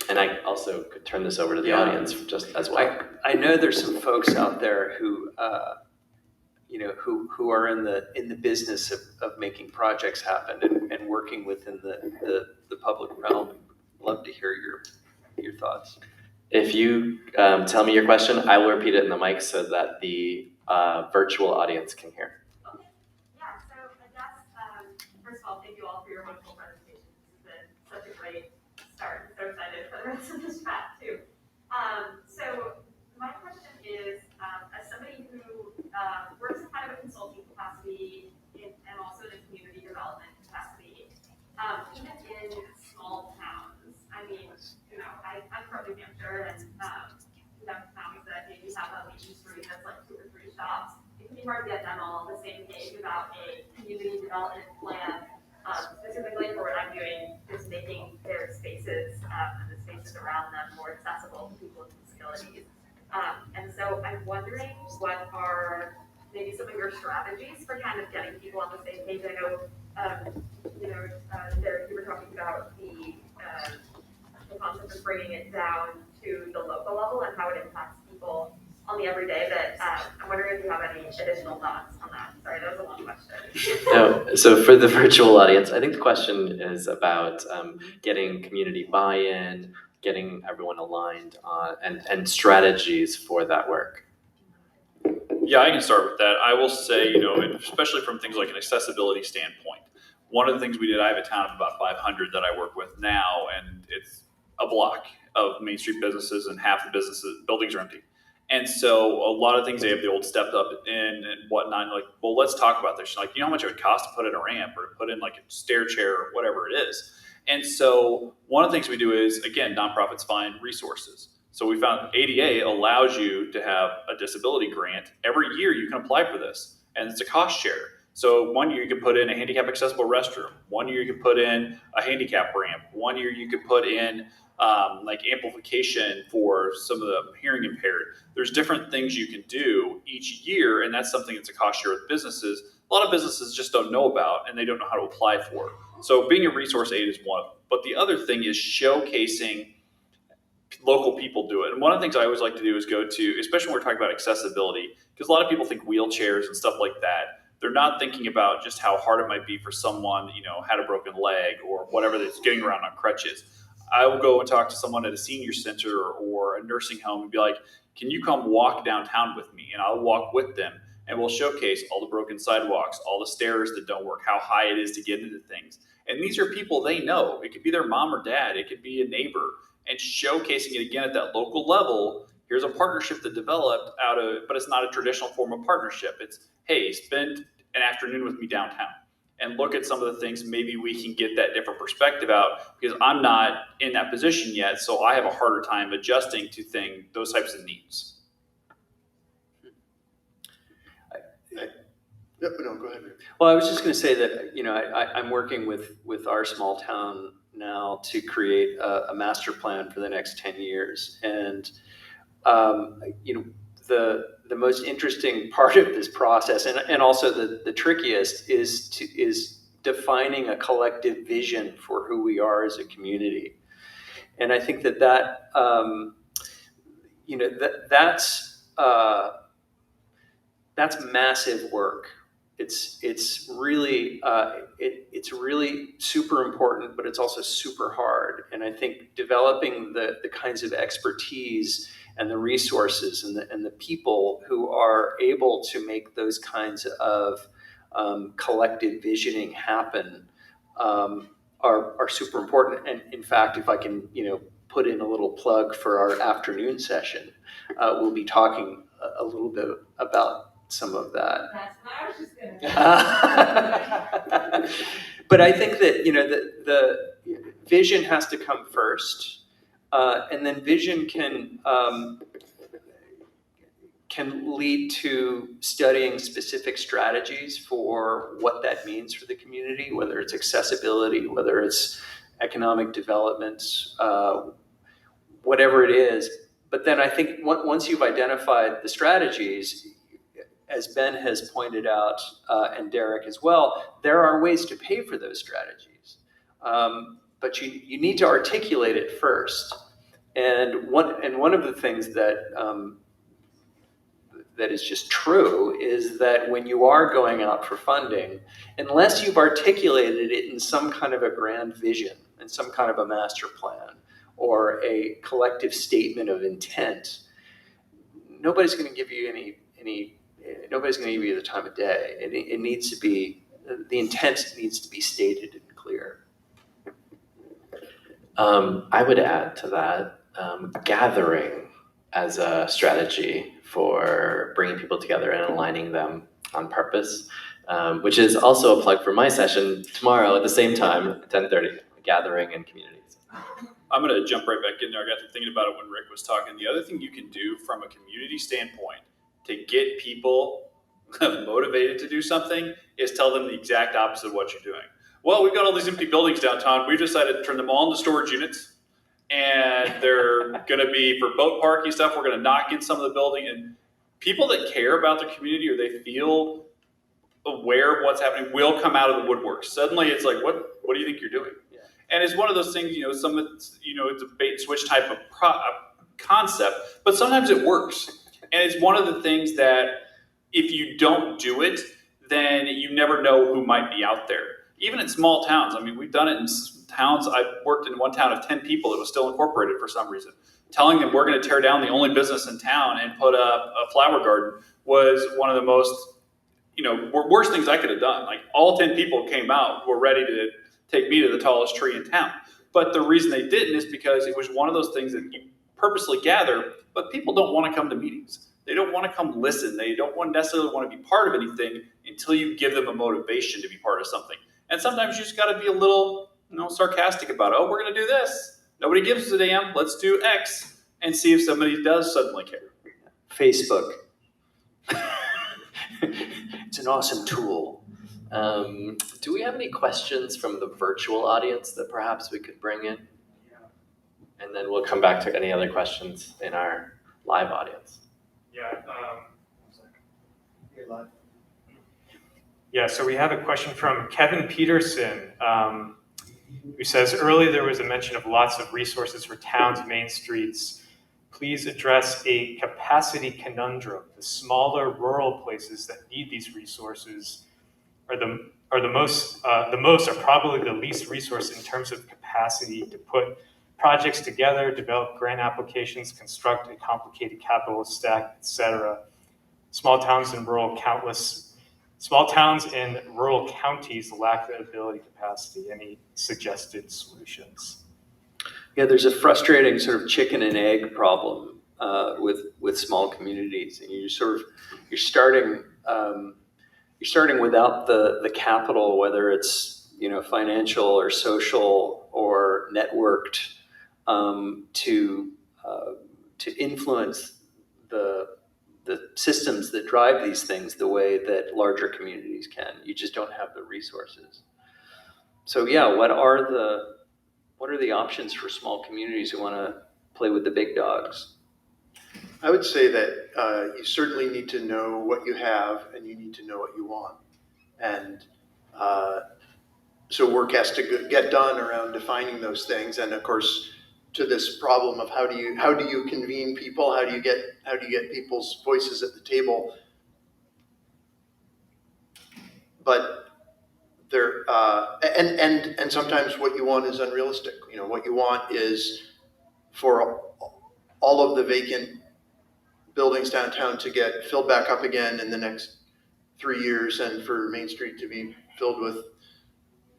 And I also could turn this over to the audience just as well. I know there's some folks out there who who are in the business of making projects happen and working within the public realm. Love to hear your thoughts. If you tell me your question, I will repeat it in the mic so that the virtual audience can hear. Okay. Yeah, so I guess, first of all, thank you all for your wonderful presentations. This has been such a great start. I'm so excited for the rest of this chat, too. So my question is, as somebody who works in kind of a consulting capacity and also in a community development capacity, even in small towns, I mean, I'm from New Hampshire, and we have towns that maybe have a Mainstreet that's like 2 or 3 shops. It can be hard to get them all on the same page about a community development plan, specifically for what I'm doing, is making their spaces and the spaces around them more accessible to people with disabilities. And so I'm wondering what are maybe some of your strategies for kind of getting people on the same page. I know, Derek, you were talking about the concept of bringing it down to the local level and how it impacts people on the everyday, but I'm wondering if you have any additional thoughts on that. Sorry, that was a long question. No, so for the virtual audience, I think the question is about getting community buy-in, getting everyone aligned on, and strategies for that work. Yeah, I can start with that. I will say, especially from things like an accessibility standpoint, one of the things we did, I have a town of about 500 that I work with now, and it's a block of Main Street businesses, and half the buildings are empty. And so a lot of things they have the old stepped up in and whatnot. And like, well, let's talk about this. Like, you know how much it would cost to put in a ramp or to put in like a stair chair or whatever it is. And so one of the things we do is, again, nonprofits find resources. So we found ADA allows you to have a disability grant. Every year you can apply for this, and it's a cost share. So one year you could put in a handicap accessible restroom. One year you could put in a handicap ramp. One year you could put in like amplification for some of the hearing impaired. There's different things you can do each year, and that's something that's a cost share with businesses. A lot of businesses just don't know about, and they don't know how to apply for. So being a resource aid is one. But the other thing is showcasing local people do it. And one of the things I always like to do is go to, especially when we're talking about accessibility, because a lot of people think wheelchairs and stuff like that. They're not thinking about just how hard it might be for someone, had a broken leg or whatever that's getting around on crutches. I will go and talk to someone at a senior center or a nursing home and be like, can you come walk downtown with me? And I'll walk with them, and we'll showcase all the broken sidewalks, all the stairs that don't work, how high it is to get into things. And these are people they know. It could be their mom or dad. It could be a neighbor. And showcasing it again at that local level. Here's a partnership that developed but it's not a traditional form of partnership. It's, hey, spend an afternoon with me downtown and look at some of the things. Maybe we can get that different perspective out, because I'm not in that position yet. So I have a harder time adjusting to those types of needs. Yep, no, go ahead. Well, I was just going to say that, I'm working with our small town now to create a master plan for the next 10 years. And, the most interesting part of this process, and also the trickiest, is defining a collective vision for who we are as a community. And I think that's massive work. It's really super important, but it's also super hard. And I think developing the kinds of expertise and the resources and the people who are able to make those kinds of collective visioning happen are super important. And in fact, if I can put in a little plug for our afternoon session, we'll be talking a little bit about some of that. That's what I was just going to say. But I think that the vision has to come first, and then vision can lead to studying specific strategies for what that means for the community, whether it's accessibility, whether it's economic development, whatever it is. But then I think once you've identified the strategies, as Ben has pointed out, and Derek as well, there are ways to pay for those strategies. But but you need to articulate it first. And one of the things that that is just true is that when you are going out for funding, unless you've articulated it in some kind of a grand vision and some kind of a master plan or a collective statement of intent, nobody's going to give you nobody's going to give you the time of day. It needs to be, the intent needs to be stated and clear. I would add to that gathering as a strategy for bringing people together and aligning them on purpose, which is also a plug for my session tomorrow at the same time, 10:30, gathering and communities. I'm going to jump right back in there. I got to thinking about it when Rick was talking. The other thing you can do from a community standpoint to get people motivated to do something is tell them the exact opposite of what you're doing. Well, we've got all these empty buildings downtown. We decided to turn them all into storage units. And they're going to be for boat parking stuff. We're going to knock in some of the building. And people that care about their community or they feel aware of what's happening will come out of the woodwork. Suddenly it's like, what do you think you're doing? Yeah. And it's one of those things, it's a bait and switch type of concept, but sometimes it works. And it's one of the things that if you don't do it, then you never know who might be out there. Even in small towns. I mean, we've done it in towns. I worked in one town of 10 people that was still incorporated for some reason. Telling them we're going to tear down the only business in town and put up a flower garden was one of the most, worst things I could have done. Like all 10 people came out, were ready to take me to the tallest tree in town. But the reason they didn't is because it was one of those things that you purposely gather, but people don't want to come to meetings. They don't want to come listen. They don't necessarily want to be part of anything until you give them a motivation to be part of something. And sometimes you just got to be a little, sarcastic about it. Oh, we're going to do this. Nobody gives a damn. Let's do X and see if somebody does suddenly care. Facebook. It's an awesome tool. Do we have any questions from the virtual audience that perhaps we could bring in? And then we'll come back to any other questions in our live audience. Yeah, so we have a question from Kevin Peterson, who says, earlier there was a mention of lots of resources for towns, main streets. Please address a capacity conundrum. The smaller rural places that need these resources are probably the least resourced in terms of capacity to put projects together, develop grant applications, construct a complicated capital stack, etc. Small towns and rural counties lack the ability capacity. Any suggested solutions? Yeah, there's a frustrating sort of chicken and egg problem with small communities, and you're starting without the capital, whether it's financial or social or networked, to influence the systems that drive these things the way that larger communities can. You just don't have the resources. So yeah, what are the options for small communities who want to play with the big dogs? I would say that you certainly need to know what you have and you need to know what you want. And so work has to get done around defining those things. And of course, to this problem of how do you convene people? How do you get people's voices at the table? But there and sometimes what you want is unrealistic. What you want is for all of the vacant buildings downtown to get filled back up again in the next 3 years, and for Main Street to be filled with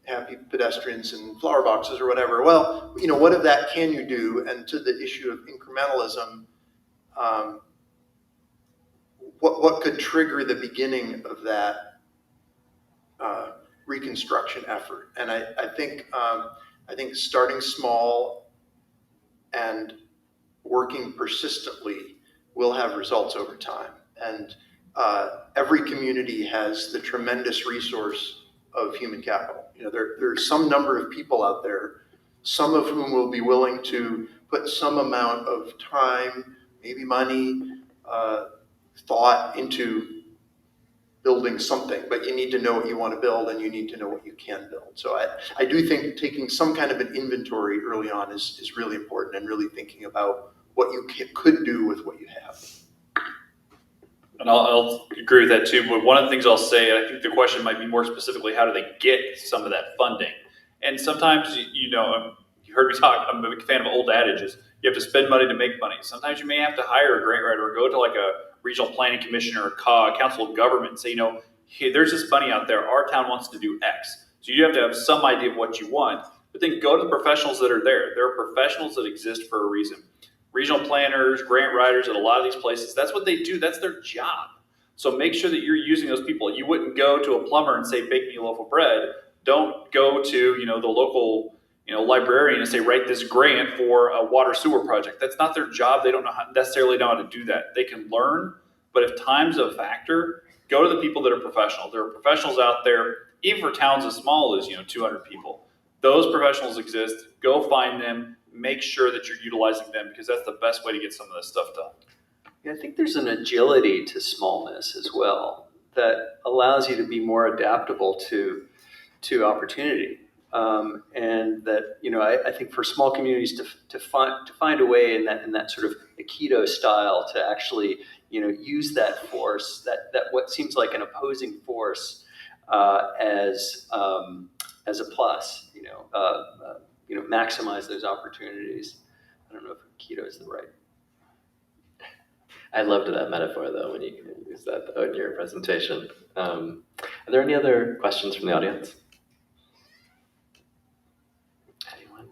happy pedestrians and flower boxes or whatever. Well, what of that can you do? And to the issue of incrementalism, what could trigger the beginning of that reconstruction effort? And I think starting small and working persistently will have results over time. And every community has the tremendous resource of human capital. There's some number of people out there, some of whom will be willing to put some amount of time, maybe money, thought into building something, but you need to know what you want to build and you need to know what you can build. So I do think taking some kind of an inventory early on is really important, and really thinking about what you could do with what you have. And I'll agree with that too. But one of the things I'll say, and I think the question might be more specifically, how do they get some of that funding? And sometimes, you heard me talk, I'm a big fan of old adages. You have to spend money to make money. Sometimes you may have to hire a grant writer or go to like a regional planning commission or a council of government and say, hey, there's this money out there. Our town wants to do X. So you have to have some idea of what you want, but then go to the professionals that are there. There are professionals that exist for a reason. Regional planners, grant writers at a lot of these places, that's what they do. That's their job. So make sure that you're using those people. You wouldn't go to a plumber and say, bake me a loaf of bread. Don't go to, the local, librarian and say, write this grant for a water sewer project. That's not their job. They don't necessarily know how to do that. They can learn, but if time's a factor, go to the people that are professional. There are professionals out there, even for towns as small as, 200 people. Those professionals exist. Go find them. Make sure that you're utilizing them, because that's the best way to get some of this stuff done. Yeah, I think there's an agility to smallness as well that allows you to be more adaptable to opportunity. And that, I think for small communities to find a way in that sort of Aikido style to actually, use that force, that what seems like an opposing force as a plus, maximize those opportunities. I don't know if Aikido is the right. I loved that metaphor though when you use that in your presentation. Are there any other questions from the audience? Anyone?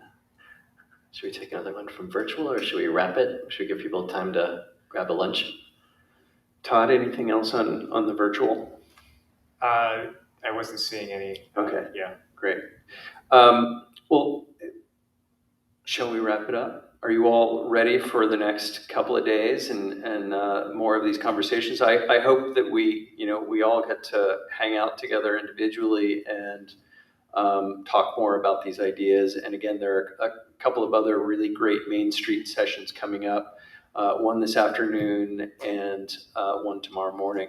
Should we take another one from virtual, or should we wrap it? Should we give people time to grab a lunch? Todd, anything else on the virtual? I wasn't seeing any. Okay. Yeah. Great. Well, shall we wrap it up? Are you all ready for the next couple of days and more of these conversations? I hope that we all get to hang out together individually and talk more about these ideas. And again, there are a couple of other really great Mainstreet sessions coming up. One this afternoon and one tomorrow morning.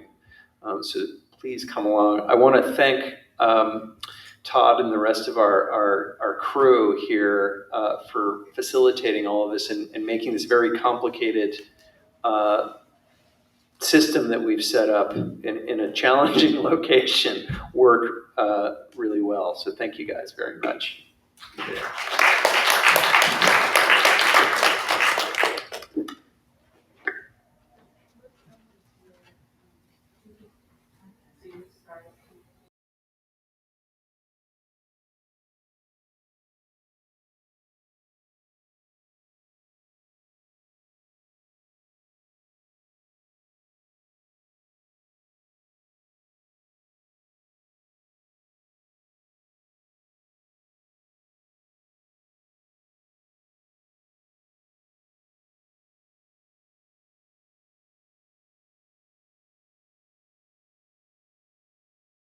So please come along. I want to thank Todd and the rest of our crew here for facilitating all of this and making this very complicated system that we've set up in a challenging location work really well. So thank you guys very much.